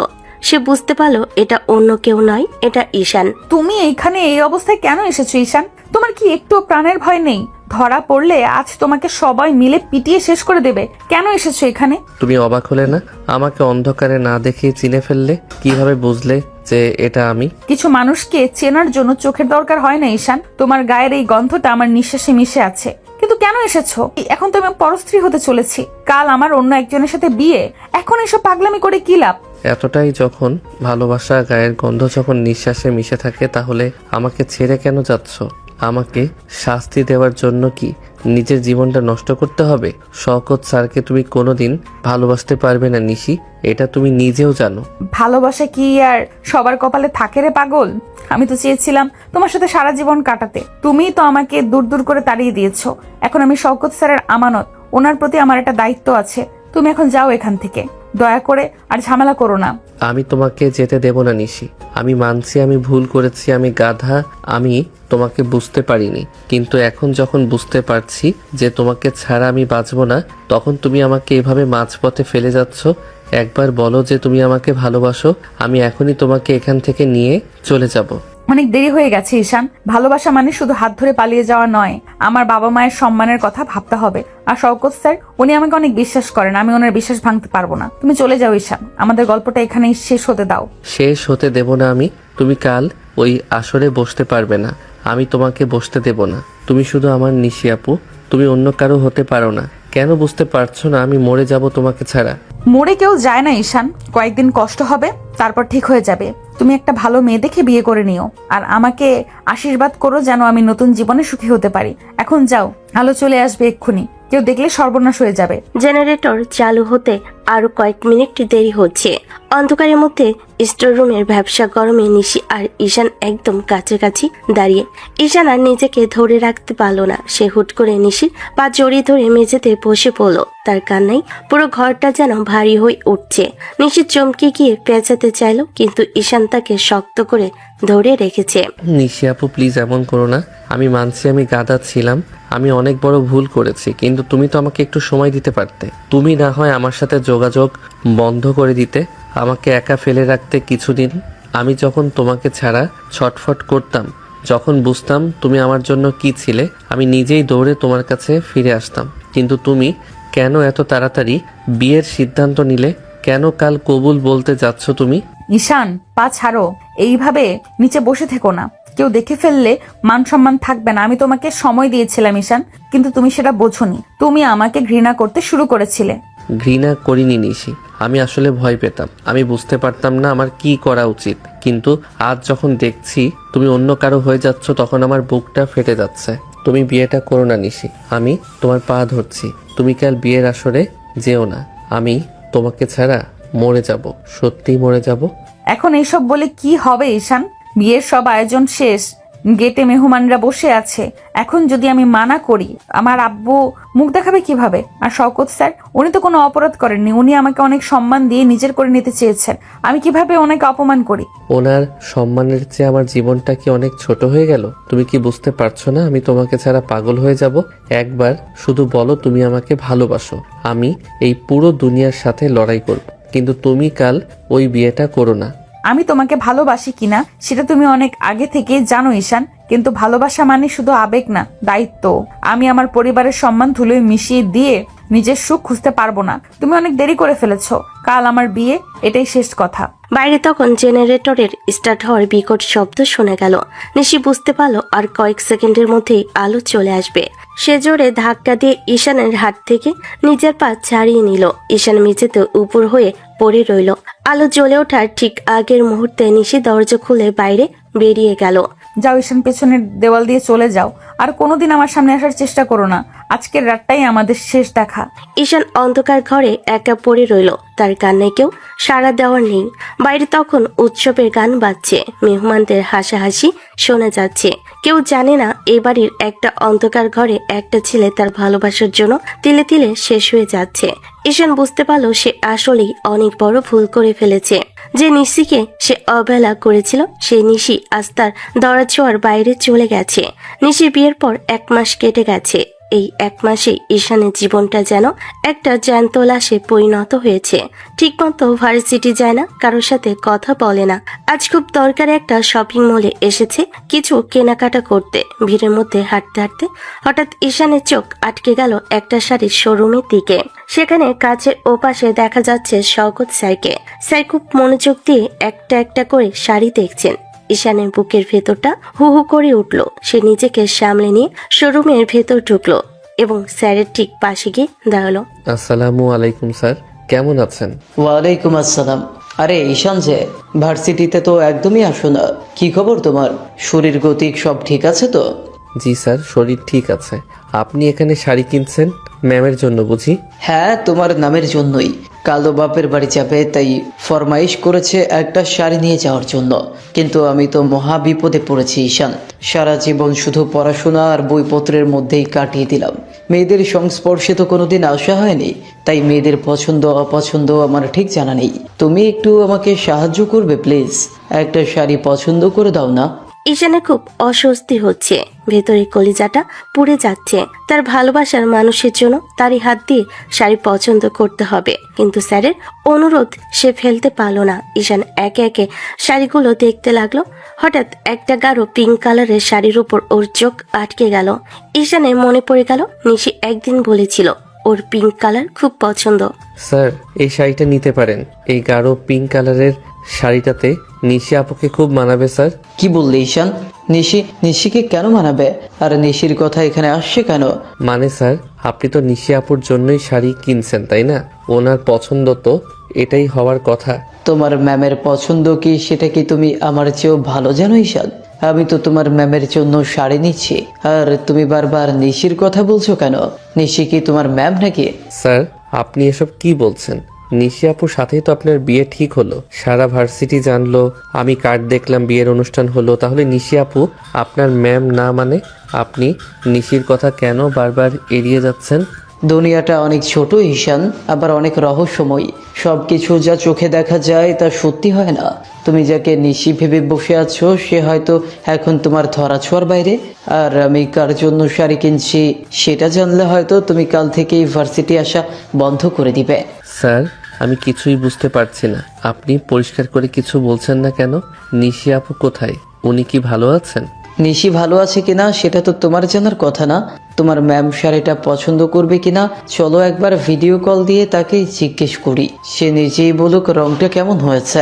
সে বুঝতে পারলো এটা অন্য কেউ নয়, এটা ঈশান। তুমি এইখানে এই অবস্থায় কেন এসেছো ঈশান? তোমার কি একটু প্রাণের ভয় নেই? ধরা পড়লে আজ তোমাকে সবাই মিলে পিটিয়ে শেষ করে দেবে। কেন এসেছো এখানে? তুমি অবাক হলে না? আমাকে অন্ধকারে না দেখে চিনে ফেললে? কিভাবে বুঝলে যে এটা আমি? কিছু মানুষকে চেনার জন্য চোখের দরকার হয় না ঈশান। তোমার গায়ের এই গন্ধটা আমার নিঃশ্বাসে মিশে আছে। কিন্তু কেন এসেছো? এখন তো আমি পরস্ত্রী হতে চলেছি, কাল আমার অন্য একজনের সাথে বিয়ে। এখন এসব পাগলামি করে কি লাভ? এতটাই যখন ভালোবাসা, গায়ের গন্ধ যখন নিঃশ্বাসে মিশে থাকে, তাহলে আমাকে ছেড়ে কেন যাচ্ছ? আমাকে শাস্তি দেওয়ার জন্য কি নিজের জীবনটা নষ্ট করতে হবে? শওকত স্যারকে তুমি কোনোদিন ভালোবাসতে পারবে না নিশি, এটা তুমি নিজেও জানো। ভালোবাসা কি আর সবার কপালে থাকে রে পাগল? আমি তো চেয়েছিলাম তোমার সাথে সারা জীবন কাটাতে। তুমিই তো আমাকে দূর দূর করে তাড়িয়ে দিয়েছো। এখন আমি শওকত স্যারের আমানত, ওনার প্রতি আমার একটা দায়িত্ব আছে। তুমি এখন যাও এখান থেকে, দয়া করে আর ঝামেলা করো না। আমি তোমাকে যেতে দেব না নিশি। আমি মানছি আমি ভুল করেছি, আমি গাধা, আমি তোমাকে বুঝতে পারিনি। কিন্তু এখন যখন বুঝতে পারছি যে তোমাকে ছাড়া আমি বাঁচবো না, তখন তুমি আমাকে এভাবে মাঝপথে ফেলে যাচ্ছ। একবার বলো যে তুমি আমাকে ভালোবাসো, আমি এখনই তোমাকে এখান থেকে নিয়ে চলে যাব। অনেক দেরি হয়ে গেছে ঈশান। ভালোবাসা মানে শুধু হাত ধরে পালিয়ে যাওয়া নয়। আমার বাবা মায়ের সম্মানের কথা ভাবতে হবে। আর শওকত স্যার, উনি আমাকে অনেক বিশ্বাস করেন, আমি ওনার বিশ্বাস ভাঙতে পারবো না। তুমি চলে যাও ঈশান, আমাদের গল্পটা এখানেই শেষ হতে দাও। শেষ হতে দেব না আমি। তুমি কাল ওই আসরে বসতে পারবে না, আমি তোমাকে বসতে দেব না। তুমি শুধু আমার নিশি আপু, তুমি অন্য কারো হতে পারো না। কেন বুঝতে পারছো না? আমি মরে যাব তোমাকে ছাড়া। মরে কেউ যায় না ঈশান, কয়েকদিন কষ্ট হবে, তারপর ঠিক হয়ে যাবে। তুমি একটা ভালো মেয়ে দেখে বিয়ে করে নিও, আর আমাকে আশীর্বাদ করো যেন আমি নতুন জীবনে সুখী হতে পারি। এখন যাও, আলো চলে আসবে এক্ষুনি, কেউ দেখলে সর্বনাশ হয়ে যাবে। জেনারেটর চালু হতে আরো কয়েক মিনিট দেরি হচ্ছে। অন্ধকারের মধ্যে স্টোর রুমের ব্যবসা গরমে নিশি আর ঈশান একদম কাছাকাছি দাঁড়িয়ে। ঈশান আর নিজেকে ধরে রাখতে পারলো না। সে হুট করে নিশির পা জড়িয়ে ধরে মেঝেতে বসে পড়ল। তার কান্নায় পুরো ঘরটা যেন ভারী হয়ে উঠছে। নিশি চমকে গিয়ে পেঁচাতে চাইল, কিন্তু ঈশান তাকে শক্ত করে ধরে রেখেছে। নিশি আপু প্লিজ এমন করো না। আমি মানছি আমি গাধা ছিলাম, আমি অনেক বড় ভুল করেছি, কিন্তু তুমি তো আমাকে একটু সময় দিতে পারতে। তুমি না হয় আমার সাথে যোগাযোগ বন্ধ করে দিতে, আমাকে একা ফেলে রাখতে কিছুদিন। আমি যখন তোমাকে ছাড়া ছটফট করতাম, যখন বুঝতাম তুমি আমার জন্য কি ছিলে, আমি নিজেই দৌড়ে তোমার কাছে ফিরে আসতাম। কিন্তু তুমি কেন এত তাড়াতাড়ি বিয়ের সিদ্ধান্ত নিলে? কেন কাল কবুল বলতে যাচ্ছ তুমি? ঈশান, পা ছাড়ো, এইভাবে নিচে বসে থেকো না। কেউ দেখে ফেললে মান সম্মান থাকবে না। আমি তোমাকে সময় দিয়েছিলাম ঈশান, কিন্তু তুমি সেটা বোঝোনি। তুমি আমাকে ঘৃণা করতে শুরু করেছিলে। ঘৃণা করিনি নিশি, আমি আসলে ভয় পেতাম, আমি বুঝতে পারতাম না আমার কি করা উচিত। কিন্তু আজ যখন দেখছি তুমি অন্য কারো হয়ে যাচ্ছ, তখন আমার বুকটা ফেটে যাচ্ছে। তুমি বিয়েটা করো না নিশি, আমি তোমার পা ধরছি। তুমি কাল বিয়ের আসরে যেও না, আমি তোমাকে ছাড়া মরে যাব, সত্যিই মরে যাব। এখন এইসব বলে কি হবে ঈশান? বিয়ের সব আয়োজন শেষ, গেটে মেহমানরা বসে আছে। এখন যদি আমি মানা করি, আমার আব্বু মুখ দেখাবে কিভাবে? আর শওকত স্যার, উনি তো কোনো অপরাধ করেননি, উনি আমাকে অনেক সম্মান দিয়ে নিজের করে নিতে চেয়েছেন। আমি কিভাবে ওনাকে অপমান করি? ওনার সম্মানের চেয়ে আমার জীবনটা কি অনেক ছোট হয়ে গেল? তুমি কি বুঝতে পারছো না আমি তোমাকে ছাড়া পাগল হয়ে যাব? একবার শুধু বলো তুমি আমাকে ভালোবাসো, আমি এই পুরো দুনিয়ার সাথে লড়াই করব, কিন্তু তুমি কাল ওই বিয়েটা করো না। আমি তোমাকে ভালোবাসি কিনা সেটা তুমি অনেক আগে থেকে জানো ঈশান, কিন্তু ভালোবাসা মানে শুধু আবেগ না, দায়িত্ব। আমি আমার পরিবারের সম্মান ধুলোয় মিশিয়ে দিয়ে নিজের সুখ খুঁজতে পারবো না। তুমি অনেক দেরি করে ফেলেছো, কাল আমার বিয়ে, এটাই শেষ কথা। বাইরে তখন জেনারেটরের স্টার্ট হওয়ার বিকট শব্দ শোনা গেল। নিশি বুঝতে পারলো আর কয়েক সেকেন্ডের মধ্যেই আলো চলে আসবে। সে জোরে ধাক্কা দিয়ে ঈশানের হাত থেকে নিজের পা ছাড়িয়ে নিল। ঈশান মেঝেতে উপর হয়ে পড়ে রইল। আলো জ্বলে ওঠার ঠিক আগের মুহূর্তে নিশি দরজা খুলে বাইরে বেরিয়ে গেল। যাও ঈশান, পেছনের দেওয়াল দিয়ে চলে যাও, আর কোনোদিন আমার সামনে আসার চেষ্টা করো না। আজকের রাতটাই আমাদের শেষ দেখা। ঈশান অন্ধকার ঘরে একা পড়ে রইল, তার কান্নায় কেউ সাড়া দেওয়ার নেই। বাইরে তখন উৎসবের গান বাজছে, মেহমানদের হাসাহাসি শোনা যাচ্ছে। কেউ জানে না এই বাড়ির একটা অন্ধকার ঘরে একটা ছেলে তার ভালোবাসার জন্য তিলে তিলে শেষ হয়ে যাচ্ছে। ঈশান বুঝতে পারল সে আসলেই অনেক বড় ভুল করে ফেলেছে। যে নিশিকে সে অবহেলা করেছিল, সেই নিশি আজ তার দরজার বাইরে চলে গেছে। নিশির বিয়ের পর 1 মাস কেটে গেছে। এই 1 মাসে ঈশানের জীবনটা যেন একটা জ্যান্ত লাশে পরিণত হয়েছে। ঠিকমতো ভার্সিটি যায় না, কারোর সাথে কথা বলে না। আজ খুব দরকারে একটা শপিং মলে এসেছে কিছু কেনাকাটা করতে। ভিড়ের মধ্যে হাঁটতে হাঁটতে হঠাৎ ঈশানের চোখ আটকে গেল একটা শাড়ির শোরুমের দিকে। সেখানে কাছের ওপাশে দেখা যাচ্ছে শওকত স্যারকে। স্যার খুব মনোযোগ দিয়ে একটা একটা করে শাড়ি দেখছেন। ঈশানের বুকের ভেতরটা হু হু করে উঠল। সে নিজেকে সামলে নিয়ে শোরুমের ভেতর ঢুকলো এবং স্যারের ঠিক পাশে গিয়ে দাঁড়ালো। আসসালামু আলাইকুম স্যার, কেমন আছেন? ওয়ালাইকুম আসসালাম। আরে ঈশান যে, ভার্সিটিতে তো একদমই আসো না, কি খবর তোমার? শরীর গতিক সব ঠিক আছে তো? জি স্যার, শরীর ঠিক আছে। আপনি এখানে শাড়ি কিনছেন ম্যামের জন্য বুঝি? হ্যাঁ, তোমার নামের জন্যই। কালো বাপের বাড়ি যাবে, তাই ফরমাইশ করেছে একটা শাড়ি নিয়ে যাওয়ার জন্য। কিন্তু আমি তো মহা বিপদে পড়েছি ঈশান। সারা জীবন শুধু পড়াশোনা আর বইপত্রের মধ্যেই কাটিয়ে দিলাম। মেয়েদের সংস্পর্শে তো কোনোদিন আসা হয়নি, তাই মেয়েদের পছন্দ অপছন্দ আমার ঠিক জানা নেই। তুমি একটু আমাকে সাহায্য করবে প্লিজ? একটা শাড়ি পছন্দ করে দাও না। ঈশানের খুব অস্বস্তি হচ্ছে, ভেতরে কলিজাটা পুড়ে যাচ্ছে। তার ভালোবাসার মানুষের জন্য তারই হাত দিয়ে শাড়ি পছন্দ করতে হবে, কিন্তু স্যারের অনুরোধ সে ফেলতে পারল না। ঈশান একে একে শাড়িগুলো দেখতে লাগলো। হঠাৎ একটা গাঢ় পিঙ্ক কালারের শাড়ির উপর ওর চোখ আটকে গেল। ঈশানের মনে পড়ে গেল নিশি একদিন বলেছিল ওর পিঙ্ক কালার খুব পছন্দ। স্যার, এই শাড়িটা নিতে পারেন। এই গাঢ় পিঙ্ক কালারের শাড়িটাতে নিশি আপুকে খুব মানাবে স্যার। কি বললে ঈশান? নিশিকে কেন মানাবে? আর নিশির কথা এখানে আসছে কেন? মানে স্যার, আপনি তো নিশি আপুর জন্যই শাড়ি কিনছেন তাই না? ওনার পছন্দ তো এটাই হওয়ার কথা। তোমার ম্যামের পছন্দ কি সেটা কি তুমি আমার চেয়েও ভালো জানো ঈশান? আমি তো তোমার ম্যামের জন্য শাড়ি নিচ্ছি, আর তুমি বারবার নিশির কথা বলছো কেন? নিশি কি তোমার ম্যাম নাকি? স্যার, আপনি এসব কি বলছেন? নিশি আপুর সাথেই তো আপনার বিয়ে ঠিক হলো, সারা ভার্সিটি জানলো, আমি কার্ড দেখলাম, বিয়ের অনুষ্ঠান হলো। তাহলে নিশি আপু আপনার ম্যাম না মানে আপনি নিশির কথা কেন বারবার এড়িয়ে যাচ্ছেন? দুনিয়াটা অনেক ছোট ঈশান, আবার অনেক রহস্যময়ী। সব কিছু যা চোখে দেখা যায় তা সত্যি হয় না। তুমি যাকে নিশি ভেবে বসে আছো সে হয়তো এখন তোমার ধরাছোঁয়ার বাইরে। আর আমি কার জন্য শাড়ি কিনছি সেটা জানলে হয়তো তুমি কাল থেকেই ভার্সিটি আসা বন্ধ করে দিবে। স্যার, আমি কিছুই বুঝতে পারছি না। আপনি পরিষ্কার করে কিছু বলছেন না কেন? নিশি আপু কোথায়? উনি কি ভালো আছেন? নিশি ভালো আছে কিনা সেটা তো তোমার জানার কথা না। তোমার ম্যাম শাড়িটা পছন্দ করবে কিনা চলো একবার ভিডিও কল দিয়ে তাকে জিজ্ঞেস করি, সে নিজেই বলুক রংটা কেমন হয়েছে।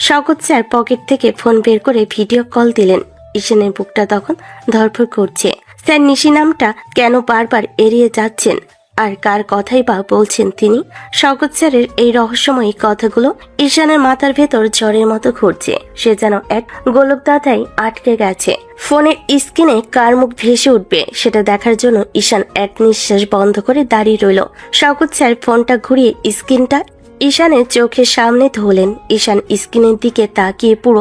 শওকত স্যার পকেট থেকে ফোন বের করে ভিডিও কল দিলেন। ঈশানের বুকটা তখন ধরফর করছে। স্যার নিশি নামটা কেন বারবার এড়িয়ে যাচ্ছেন? আর কার কথাই বা বলছেন তিনি? শওকত স্যারের এই রহস্যময়ী কথাগুলো ঈশানের মাথার ভেতর জ্বরের মতো ঘুরছে। সে যেন এক গোলকদাতায় আটকে গেছে। ফোনের স্ক্রিনে কার মুখ ভেসে উঠবে সেটা দেখার জন্য ঈশান এক নিঃশ্বাস বন্ধ করে দাঁড়িয়ে রইল। শওকত স্যার ফোনটা ঘুরিয়ে স্ক্রিনটা ঈশানের চোখের সামনে ধরলেন। ঈশান স্ক্রিনের দিকে তাকিয়ে পুরো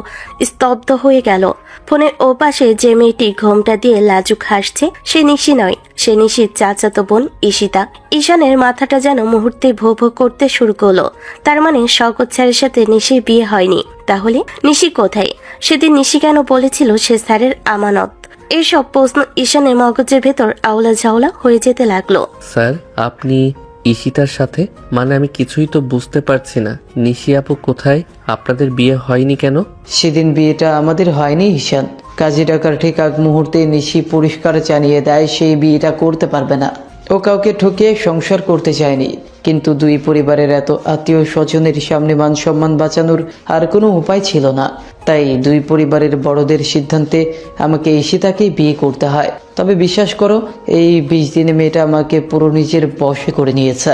স্তব্ধ হয়ে গেল। ফোনের ওপাশে যে মেয়েটি ঘোমটা দিয়ে লাজুক হাসছে সে নিশি নয়, সে নিশির চাচাতো বোন ঈশিতা। ঈশানের মাথাটা যেন মুহূর্তে ভো ভো করতে শুরু করলো। তার মানে শওকত স্যারের সাথে নিশির বিয়ে হয়নি। তাহলে নিশি কোথায়? সেদিন নিশি কেন বলেছিল সে স্যারের আমানত? এইসব প্রশ্ন ঈশানের মগজের ভেতর আওলা ঝাওলা হয়ে যেতে লাগলো। স্যার, আপনি ঈশিতার সাথে? মানে আমি কিছুই তো বুঝতে পারছি না। নিশি আপু কোথায়? আপনাদের বিয়ে হয়নি কেন? সেদিন বিয়েটা আমাদের হয়নি ঈশান। কাজী ডাকার ঠিক আগ মুহূর্তে নিশি পরিষ্কার জানিয়ে দেয় সেই বিয়েটা করতে পারবে না। ও কাউকে ঠকিয়ে সংসার করতে চায়নি, কিন্তু দুই পরিবারের এত আত্মীয় স্বজনের সামনে মান সম্মান বাঁচানোর আর কোনো উপায় ছিল না। তাই দুই পরিবারের বড়দের সিদ্ধান্তে আমাকে ঈশিতাকেই বিয়ে করতে হয়। তবে বিশ্বাস করো, এই 20 দিনে মেয়েটা আমাকে পুরো নিজের বশে করে নিয়েছে।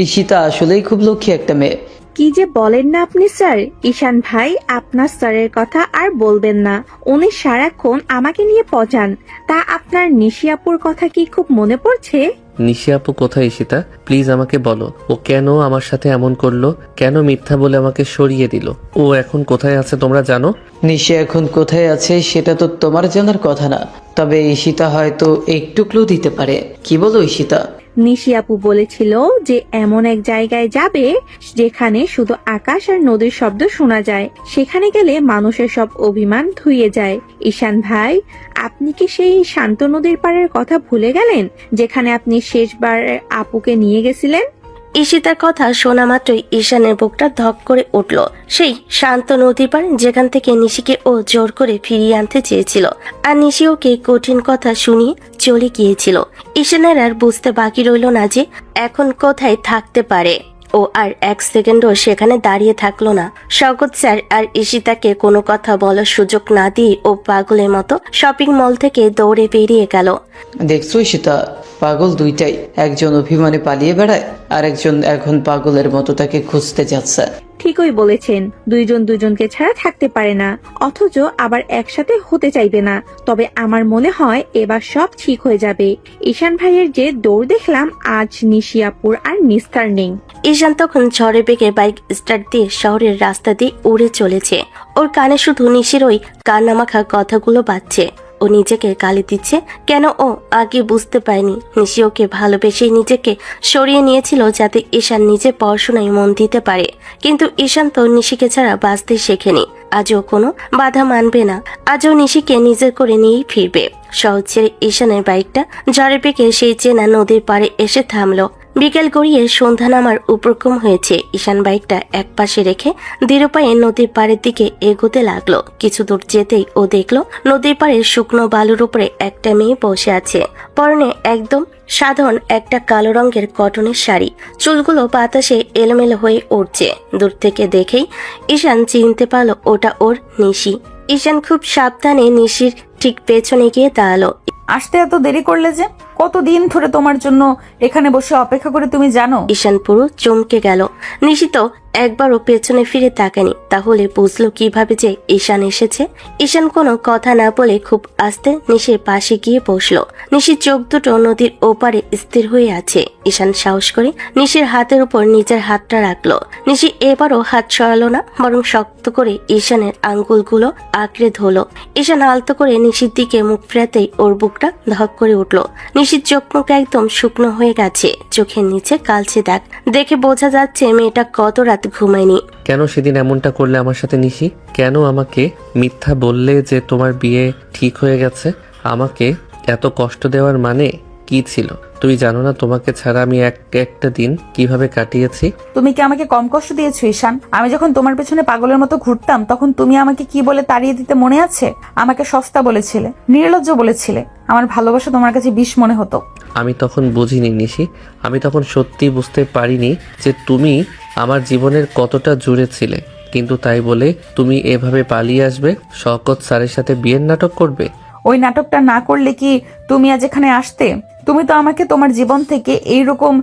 ঈশিতা আসলেই খুব লক্ষ্মী একটা মেয়ে। কি যে বলেন না আপনি স্যার। ঈশান ভাই, আপনার স্যারের কথা আর বলবেন না। উনি সারাক্ষণ আমাকে নিয়ে পচান। তা আপনার নিশি আপুর কথা কি খুব মনে পড়ছে? নিশি আপু কোথায় ঈশিতা? প্লিজ আমাকে বলো, ও কেন আমার সাথে এমন করলো? কেন মিথ্যা বলে আমাকে সরিয়ে দিল? ও এখন কোথায় আছে তোমরা জানো? নিশি এখন কোথায় আছে সেটা তো তোমার জানার কথা না, তবে ঈশিতা হয়তো একটু ক্লু দিতে পারে। কি বলো ঈশিতা? নিশি আপু বলেছিল যে এমন এক জায়গায় যাবে যেখানে শুধু আকাশ আর নদীর শব্দ শোনা যায়। সেখানে গেলে মানুষের সব অভিমান ধুয়ে যায়। ঈশান ভাই, আপনি কি সেই শান্ত নদীর পাড়ের কথা ভুলে গেলেন যেখানে আপনি শেষবার আপুকে নিয়ে গেছিলেন? ঈশিতার কথা শোনা মাত্রই ঈশানের বুকটা ধক করে উঠল। সেই শান্ত নদীর পাড় যেখান থেকে নিশিকে ও জোর করে ফিরিয়ে আনতে চেয়েছিল, আর নিশি ওকে কঠিন কথা শুনিয়ে চলে গিয়েছিল। ঈশানের আর বুঝতে বাকি রইল না যে এখন কোথায় থাকতে পারে। ও আর এক সেকেন্ডও সেখানে দাঁড়িয়ে থাকলো না। শওকত স্যার আর ঈশিতাকে কোনো কথা বলার সুযোগ না দিয়ে ও পাগলের মতো শপিং মল থেকে দৌড়ে বেরিয়ে গেল। দেখছো ঈশিতা, পাগল দুইটাই। একজন অভিমানে পালিয়ে বেড়ায়, আর একজন এখন পাগলের মতো তাকে খুঁজতে যাচ্ছে। ঠিকই বলেছেন, দুইজন দুজনকে ছাড়া থাকতে পারে না, অথচ আবার একসাথে হতে চাইবে না। তবে আমার মনে হয় এবার সব ঠিক হয়ে যাবে। ঈশান ভাইয়ের যে দৌড় দেখলাম, আজ নিশিয়াপুর আর নিস্তার নেই। ঈশান তখন ঝড়ে বেগে বাইক স্টার্ট দিয়ে শহরের রাস্তা দিয়ে উড়ে চলেছে। ওর কানে শুধু নিশির ওই কান্নামাখা কথাগুলো বাজছে। ও নিজেকে গালি দিচ্ছে কেন ও আগে বুঝতে পারেনি। নিশি ওকে ভালোবেসে নিজেকে সরিয়ে নিয়েছিল যাতে ঈশান নিজে পড়াশোনায় মন দিতে পারে, কিন্তু ঈশান তো নিশিকে ছাড়া বাঁচতে শেখেনি। আজও কোনো বাধা মানবে না, আজও নিশিকে নিজের করে নিয়েই ফিরবে। শহর ছেড়ে ঈশানের বাইকটা ঝড়ে বেগে সেই চেনা নদীর পাড়ে এসে থামলো। বিকেল গড়িয়ে সন্ধ্যা নামার উপক্রম হয়েছে। ঈশান বাইকটা এক পাশে রেখে ধীর পায়ে নদীর পাড়ের দিকে এগোতে লাগলো। কিছু দূর যেতেই ও দেখলো নদীর পাড়ে শুকনো বালুর উপরে একটা মেয়ে বসে আছে। পরনে একদম সাধারণ একটা কালো রঙের কটনের শাড়ি, চুলগুলো বাতাসে এলোমেলো হয়ে উঠছে। দূর থেকে দেখেই ঈশান চিনতে পারলো ওটা ওর নিশি। ঈশান খুব সাবধানে নিশির ঠিক পেছনে গিয়ে দাঁড়ালো। আসতে এত দেরি করলে যে? কতদিন ধরে তোমার জন্য এখানে বসে অপেক্ষা করে তুমি জানো? ঈশান পুরো চমকে গেল। নিশি তো একবারও পেছনে ফিরে তাকায়নি, তাহলে বুঝলো কিভাবে যে ঈশান এসেছে। ঈশান কোনো কথা না বলে খুব আস্তে নিশির পাশে গিয়ে বসলো। নিশির চোখ দুটো নদীর ওপারে স্থির হয়ে আছে। ঈশান সাহস করে নিশির হাতের উপর নিজের হাতটা রাখলো। নিশি এবারও হাত সরালো না, বরং শক্ত করে ঈশানের আঙ্গুলগুলো আঁকড়ে ধরলো। ঈশান আলতো করে নিশির দিকে মুখ ফেরাতেই ওর বুকটা ধক করে উঠলো। নিশির চোখ মুখ একদম শুকনো হয়ে গেছে, চোখের নিচে কালচে দাগ। দেখে বোঝা যাচ্ছে মেয়েটা কত রাত ঘুমায়নি। কেন সেদিন এমনটা করলে আমার সাথে নিশি? কেন আমাকে মিথ্যা বললে যে তোমার বিয়ে ঠিক হয়ে গেছে? আমাকে এত কষ্ট দেওয়ার মানে কি ছিল? তুমি জানো না তোমাকে ছাড়া আমি একটা দিন কিভাবে কাটিয়েছি? তুমি কি আমাকে কম কষ্ট দিয়েছো ঈশান? আমি যখন তোমার পেছনে পাগলের মতো ঘুরতাম তখন তুমি আমাকে কি বলে তাড়িয়ে দিতে মনে আছে? আমাকে সস্তা বলেছিলে, নির্লজ্জ বলেছিলে। আমার ভালোবাসা তোমার কাছে বিষ মনে হতো। আমি তখন বুঝিনি নিশি, আমি তখন সত্যি বুঝতে পারিনি যে তুমি আমার জীবনের কতটা জুড়ে ছিলে। কিন্তু তাই বলে তুমি এভাবে পালিয়ে আসবে, শওকত স্যারের সাথে বিয়ের নাটক করবে? ওই নাটকটা না করলে কি তুমি আজ এখানে আসতে? তুমি তো আমাকে তোমার জীবন থেকে এইরকম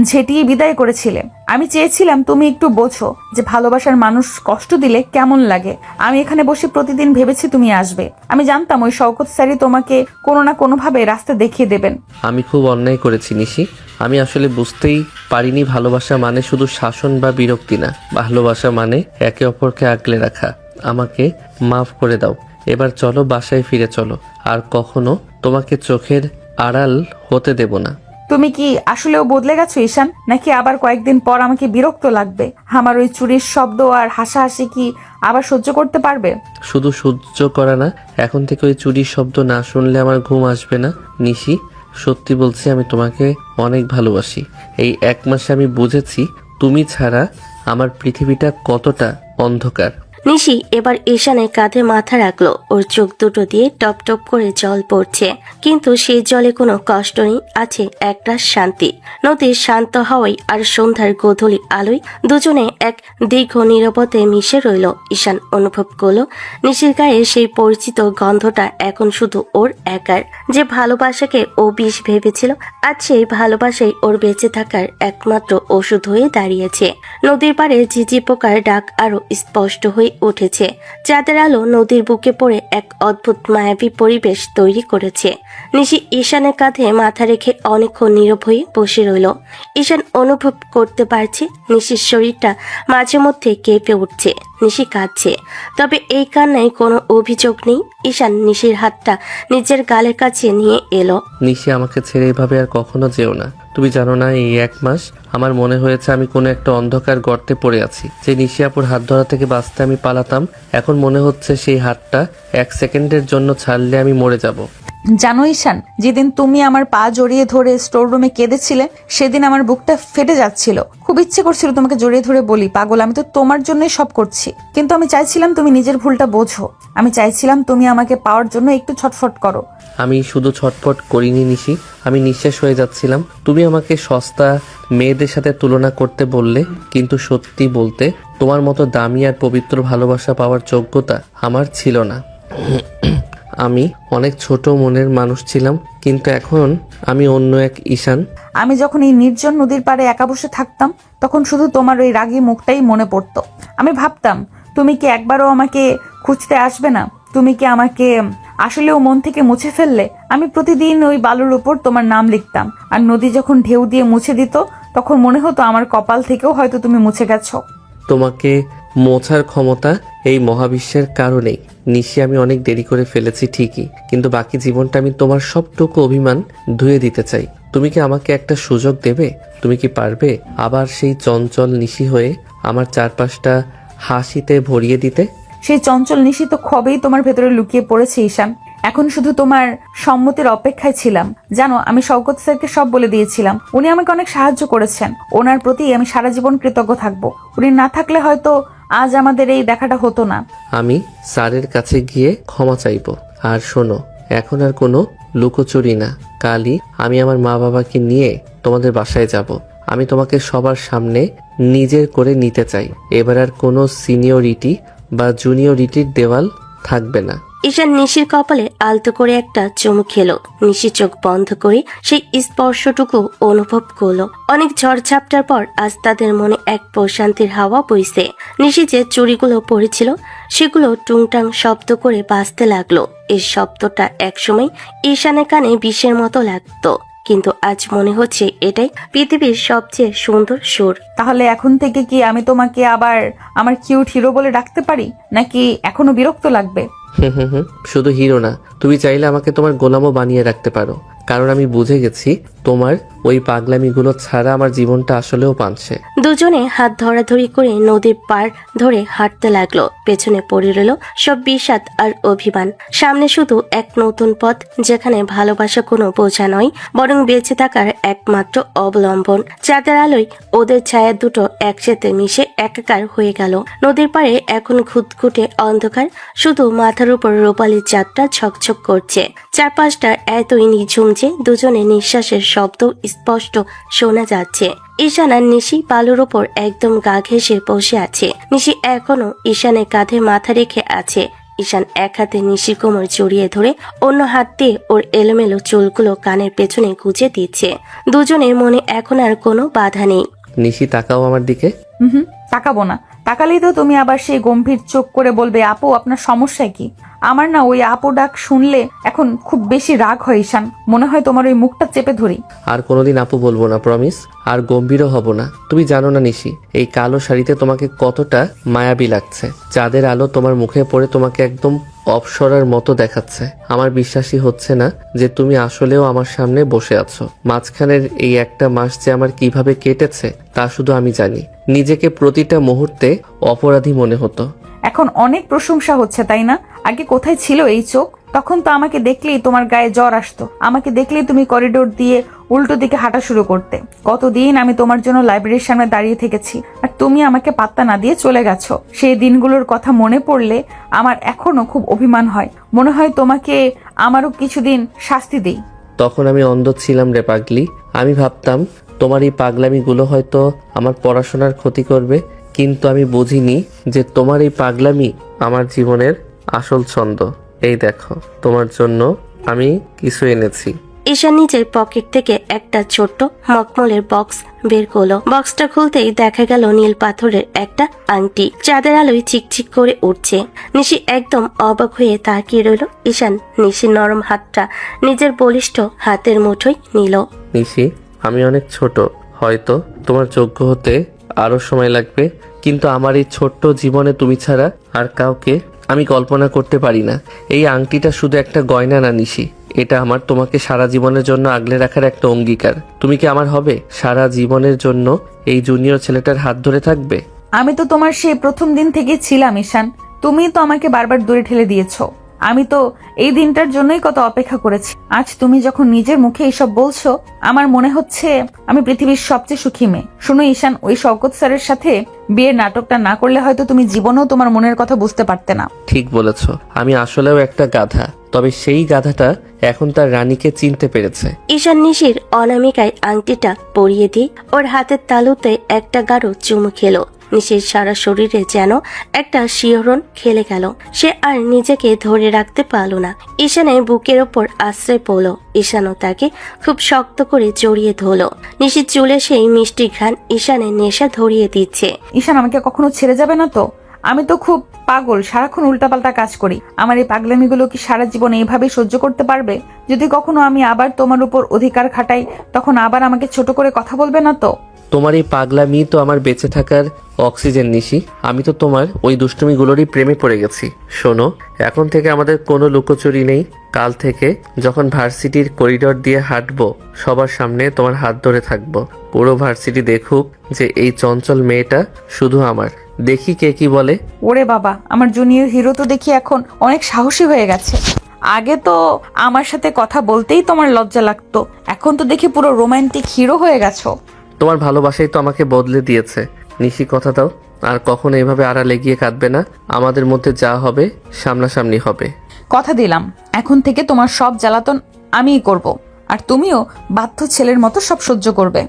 ঝেঁটিয়ে বিদায় করেছিলে। আমি চেয়েছিলাম তুমি একটু বোঝো যে ভালোবাসার মানুষ কষ্ট দিলে কেমন লাগে। আমি এখানে বসে প্রতিদিন ভেবেছি তুমি আসবে। আমি জানতাম ওই শওকত স্যারই তোমাকে কোনো না কোনোভাবে রাস্তা দেখিয়ে দেবেন। আমি খুব অন্যায় করেছি নিশি। আমি আসলে বুঝতেই পারিনি ভালোবাসা মানে শুধু শাসন বা বিরক্তি না। ভালোবাসা মানে একে অপরকে আগলে রাখা। আমাকে মাফ করে দাও। এবার চলো, বাসায় ফিরে চলো। আর কখনো তোমাকে চোখের আড়াল হতে দেব না। তুমি কি আসলেও বদলে গেছো ঈশান, নাকি আবার কয়েকদিন পর আমাকে বিরক্ত লাগবে? আমার ওই চুরির শব্দ আর হাসাহাসি কি আবার সহ্য করতে পারবে? শুধু সহ্য করা না, এখন থেকে ওই চুরির শব্দ না শুনলে আমার ঘুম আসবে না। নিশি, সত্যি বলছি, আমি তোমাকে অনেক ভালোবাসি। এই 1 মাসে আমি বুঝেছি তুমি ছাড়া আমার পৃথিবীটা কতটা অন্ধকার। নিশি এবার ঈশানের কাঁধে মাথা রাখলো। ওর চোখ দুটো দিয়ে টপ টপ করে জল পড়ছে, কিন্তু সেই জলে কোনো কষ্ট নেই, আছে একটা শান্তি। নদীর শান্ত হাওয়ায় আর সন্ধ্যার গোধূলি আলোয় দুজনে এক দীর্ঘ নীরবতায় মিশে রইল। ঈশান অনুভব করলো নিশির গায়ে সেই পরিচিত গন্ধটা এখন শুধু ওর একার। যে ভালোবাসাকে ও বিষ ভেবেছিল, আজ সেই ভালোবাসাই ওর বেঁচে থাকার একমাত্র ওষুধ হয়ে দাঁড়িয়েছে। নদীর পাড়ে ঝিঝি পোকার ডাক আরো স্পষ্ট হয়ে উঠেছে। চাঁদের আলো নদীর বুকে পড়ে এক অদ্ভুত মায়াবী পরিবেশ তৈরি করেছে। নিশি ঈশানের কাঁধে মাথা রেখে অনেকক্ষণ নীরব হয়ে বসে রইল। ঈশান অনুভব করতে পারছে নিশির শরীরটা মাঝে মধ্যে কেঁপে উঠছে। নিশি কাঁদছে, তবে এই কান্নায় কোনো অভিযোগ নেই। ঈশান নিশির হাতটা নিজের গালের কাছে নিয়ে এলো। নিশি, আমাকে ছেড়ে এভাবে আর কখনো যেও না। তুমি জানো না, এই 1 মাস আমার মনে হয়েছে আমি কোনো একটা অন্ধকার গর্তে পড়ে আছি। যে নিশি আপুর হাত ধরা থেকে বাঁচতে আমি পালাতাম, এখন মনে হচ্ছে সেই হাতটা 1 সেকেন্ডের জন্য ছাড়লে আমি মরে যাব। জানো ঈশান, যেদিন তুমি আমার পা জড়িয়ে ধরে স্টোর রুমে কেঁদেছিলে, সেদিন আমার বুকটা ফেটে যাচ্ছিল। খুব ইচ্ছে করছিল তোমাকে জড়িয়ে ধরে বলি, পাগল, আমি তো তোমার জন্যই সব করছি। কিন্তু আমি চাইছিলাম তুমি নিজের ভুলটা বোঝো। আমি চাইছিলাম তুমি আমাকে পাওয়ার জন্য একটু ছটফট করো। আমি শুধু ছটফট করিনি নিশি, আমি নিঃশেষ হয়ে যাচ্ছিলাম। তুমি আমাকে সস্তা মেয়েদের সাথে তুলনা করতে বললে, কিন্তু সত্যি বলতে তোমার মতো দামি আর পবিত্র ভালোবাসা পাওয়ার যোগ্যতা আমার ছিল না। আমি অনেক ছোট মনের মানুষ ছিলাম, কিন্তু এখন আমি অন্য এক ঈশান। আমি যখন এই নির্জন নদীর পাড়ে একা বসে থাকতাম, তখন শুধু তোমার ওই রাগী মুখটাই মনে পড়তো। আমি ভাবতাম তুমি কি একবারও আমাকে খুঁজতে আসবে না? তুমি কি আমাকে আসলেও মন থেকে মুছে ফেললে? আমি প্রতিদিন ওই বালুর উপর তোমার নাম লিখতাম, আর নদী যখন ঢেউ দিয়ে মুছে দিত, তখন মনে হতো আমার কপাল থেকেও হয়তো তুমি মুছে গেছো। তোমাকে মোছার ক্ষমতা এই মহাবিশ্বের কারণেই নিশি। আমি অনেক দেরি করে ফেলেছি ঠিকই, কিন্তু বাকি জীবনটা আমি তোমার সবটুকু অভিমান ধুয়ে দিতে চাই। তুমি কি আমাকে একটা সুযোগ দেবে? তুমি কি পারবে আবার সেই চঞ্চল নিশি হয়ে আমার চারপাশটা হাসিতে ভরিয়ে দিতে? সেই চঞ্চল নিশি তো কবেই তোমার ভেতরে লুকিয়ে পড়েছে ঈশান। এখন শুধু তোমার সম্মতির অপেক্ষায় ছিলাম। জানো, আমি শওকত স্যারকে সব বলে দিয়েছিলাম। উনি আমাকে অনেক সাহায্য করেছেন। ওনার প্রতি আমি সারা জীবন কৃতজ্ঞ থাকবো। উনি না থাকলে হয়তো আজ আমাদের এই দেখাটা হতো না। আমি স্যারের কাছে গিয়ে ক্ষমা চাইবো। আর শোনো, এখন আর কোনো লুকোচুরি না। কালই আমি আমার মা বাবাকে নিয়ে তোমাদের বাসায় যাব। আমি তোমাকে সবার সামনে নিজের করে নিতে চাই। এবার আর কোনো সিনিয়রিটি বা জুনিয়রিটির দেওয়াল থাকবে না। ঈশান নিশির কপালে আলতো করে একটা চুমু খেলো। নিশি চোখ বন্ধ করে সেই স্পর্শটুকু অনুভব করলো। অনেক ঝড়ঝাপটার পর আজ তাদের মনে এক প্রশান্তির হাওয়া বইছে। নিশি যে চুড়িগুলো পড়েছিল, সেগুলো টুংটাং শব্দ করে বাজতে লাগলো। এই শব্দটা একসময় ঈশানের কানে বিষের মতো লাগতো, কিন্তু আজ মনে হচ্ছে এটাই পৃথিবীর সবচেয়ে সুন্দর সুর। তাহলে এখন থেকে কি আমি তোমাকে আবার আমার কিউট হিরো বলে ডাকতে পারি, নাকি এখনো বিরক্ত লাগবে? শুধু হিরো না, তুমি চাইলে আমাকে তোমার গোলামও বানিয়ে রাখতে পারো। কারণ আমি বুঝে গেছি তোমার ওই পাগলামিগুলো ছাড়া আমার জীবনটা আসলেও পানছে। দুজনে হাত ধরাধরি করে নদীর পাড় ধরে হাঁটতে লাগলো। পেছনে পড়ে রইল সব বিষাদ আর অভিমান। সামনে শুধু এক নতুন পথ, যেখানে ভালোবাসা কোনো বোঝা নয়, বরং বেঁচে থাকার একমাত্র অবলম্বন। চাঁদের আলোয় ওদের ছায়া দুটো একসাথে মিশে একাকার হয়ে গেল। নদীর পাড়ে এখন ঘুটঘুটে অন্ধকার, শুধু মাথার উপর রূপালী চাঁদটা ঝকঝক করছে। চারপাশটা এতই নিঝুম যে দুজনে নিঃশ্বাসের শব্দ স্পষ্ট শোনা যাচ্ছে। ঈশান আর নিশি বালুর ওপর একদম গা ঘেঁষে বসে আছে। নিশি এখনো ঈশানের কাঁধে মাথা রেখে আছে। ঈশান এক হাতে নিশির কোমর জড়িয়ে ধরে অন্য হাত দিয়ে ওর এলোমেলো চুলগুলো কানের পেছনে গুজে দিচ্ছে। দুজনের মনে এখন আর কোনো বাধা নেই। নিশি তাকাও আমার দিকে। হুম, তাকাবো না। তাকালেই তো তুমি আবার সেই গম্ভীর চোখ করে বলবে আপু আপনার সমস্যা কি। আমার না ওই আপু ডাক শুনলে এখন খুব বেশি রাগ হয় ঈশান, মনে হয় তোমার ওই মুখটা চেপে ধরি। আর কোনোদিন আপু বলবো না, প্রমিস। আর গম্ভীরও হব না। তুমি জানো না নিশি, এই কালো শাড়িতে তোমাকে কতটা মায়াবী লাগছে। চাঁদের আলো তোমার মুখে পড়ে তোমাকে একদম অপসরার মতো দেখাচ্ছে। আমার বিশ্বাসই হচ্ছে না যে তুমি আসলেও আমার সামনে বসে আছো। মাঝখানের এই একটা মাস যে আমার কিভাবে কেটেছে তা শুধু আমি জানি। নিজেকে প্রতিটা মুহূর্তে অপরাধী মনে হতো। এখন অনেক প্রশংসা হচ্ছে তাই না? আগে কোথায় ছিল এই চোখ? তখন তো আমাকে দেখলেই তোমার গায়ে জ্বর আসতো, আমাকে দেখলেই তুমি করিডোর দিয়ে উল্টো দিকে হাঁটা শুরু করতে। কতদিন আমি তোমার জন্য লাইব্রেরির সামনে দাঁড়িয়ে থেকেছি, আর তুমি আমাকে পাত্তা না দিয়ে চলে গেছো। সেই দিনগুলোর কথা মনে পড়লে আমার এখনো খুব অভিমান হয়। মনে হয় তোমাকে আমারও কিছুদিন শাস্তি দিই। তখন আমি অন্ধ ছিলাম রে পাগলি। আমি ভাবতাম তোমার এই পাগলামিগুলো হয়তো আমার পড়াশোনার ক্ষতি করবে, কিন্তু আমি বুঝিনি যে তোমার এই পাগলামি আমার জীবনের আসল ছন্দ। এই দেখো, তোমার জন্য আমি কিছু এনেছি। ঈশান নিজের পকেট থেকে একটা ছোট্ট মখমলের বক্স বের করলো। বক্সটা খুলতেই দেখা গেল নীল পাথরের একটা আংটি, চাঁদের আলোয় চিকচিক করে উঠছে। নিশি একদম অবাক হয়ে তাকিয়ে রইল। ঈশান নিশির নরম হাতটা নিজের বলিষ্ঠ হাতের মুঠোয় নিল। নিশি, আমি অনেক ছোট, হয়তো তোমার যোগ্য হতে আরো সময় লাগবে, কিন্তু আমার এই ছোট্ট জীবনে তুমি ছাড়া আর কাউকে আমি কল্পনা করতে পারি না। এই আংটিটা শুধু একটা গয়না না নিশি, এটা আমার তোমাকে সারা জীবনের জন্য আগলে রাখার একটা অঙ্গীকার। তুমি কি আমার হবে? সারা জীবনের জন্য এই জুনিয়র ছেলেটার হাত ধরে থাকবে? আমি তো তোমার সেই প্রথম দিন থেকে ছিলাম ঈশান, তুমি তো আমাকে বারবার দূরে ঠেলে দিয়েছো। আমি তো এই দিনটার জন্যই কত অপেক্ষা করেছি। আজ তুমি যখন নিজের মুখে এইসব বলছো, আমার মনে হচ্ছে আমি পৃথিবীর সবচেয়ে সুখী মেয়ে। শুনো ঈশান, ওই শওকত স্যারের সাথে বিয়ের নাটকটা না করলে হয়তো তুমি জীবনেও তোমার মনের কথা বুঝতে পারতে না। ঠিক বলেছ, আমি আসলেও একটা গাধা, তবে সেই গাধাটা এখন তার রানীকে চিনতে পেরেছে। ঈশান নিশির অনামিকায় আংটিটা পরিয়ে দিয়ে ওর হাতের তালুতে একটা গাঢ় চুমু খেলো। নিশির সারা শরীরে যেন একটা শিহরণ খেলে গেল। সে আর নিজেকে ধরে রাখতে পারল না। ঈশানের বুকের ওপর আশ্রয় পড়ল। ঈশানও তাকে খুব শক্ত করে জড়িয়ে ধরল। নিশির চুলে সেই মিষ্টি ঘ্রাণ ঈশানের নেশা ধরিয়ে দিচ্ছে। ঈশান আমাকে কখনো ছেড়ে যাবে না তো? আমি তো খুব পাগল, সারাক্ষণ উল্টাপাল্টা কাজ করি। আমার এই পাগলামিগুলো কি সারা জীবন এইভাবেই সহ্য করতে পারবে? যদি কখনো আমি আবার তোমার উপর অধিকার খাটাই, তখন আবার আমাকে ছোট করে কথা বলবে না তো? তোমার এই পাগলামি তো আমার বেঁচে থাকার অক্সিজেন নিশি। আমি তো তোমার ওই দুষ্টুমিগুলোরই প্রেমে পড়ে গেছি। শোনো, এখন থেকে আমাদের কোনো লুকোচুরি নেই। কাল থেকে যখন ভার্সিটির করিডোর দিয়ে হাঁটবো, সবার সামনে তোমার হাত ধরে থাকবো। পুরো ভার্সিটি দেখুক যে এই চঞ্চল মেয়েটা শুধু আমার। দেখি কে কি বলে। ওরে বাবা, আমার জুনিয়র হিরো তো দেখি এখন অনেক সাহসী হয়ে গেছে। আগে তো আমার সাথে কথা বলতেই তোমার লজ্জা লাগতো, এখন তো দেখি পুরো রোমান্টিক হিরো হয়ে গেছো। তোমার ভালোবাসাই তো আমাকে বদলে দিয়েছে। নিশি, কথা দাও আর কখনো এভাবে আড়ালে গিয়ে কাঁদবে না। আমাদের মধ্যে যা হবে সামনাসামনি হবে। কথা দিলাম, এখন থেকে তোমার সব জ্বালাতন আমিই করব, আর তুমিও বাধ্য ছেলের মতো সব সহ্য করবে।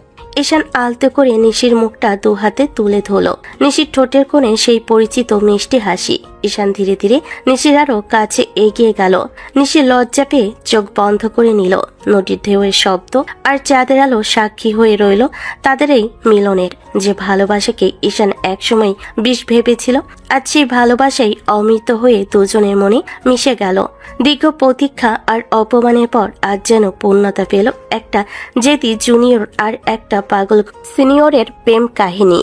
ঈশান আলতো করে নিশির মুখটা দু হাতে তুলে ধরল। নিশির ঠোঁটের কোণে সেই পরিচিত মিষ্টি হাসি। ঈশান ধীরে ধীরে নিশির আরো কাছে এগিয়ে গেল। নিশির লজ্জা পেয়ে চোখ বন্ধ করে নিল। নদীর ঢেউয়ের শব্দ আর চাঁদের আলো সাক্ষী হয়ে রইল তাদের এই মিলনের। যে ভালোবাসাকে ঈশান একসময় বিষ ভেবেছিল, আজ সেই ভালোবাসাই অমৃত হয়ে দুজনের মনে মিশে গেল। দীর্ঘ প্রতীক্ষা আর অপমানের পর আজ যেন পূর্ণতা পেল একটা জেদি জুনিয়র আর একটা পাগল সিনিয়রের প্রেম কাহিনী।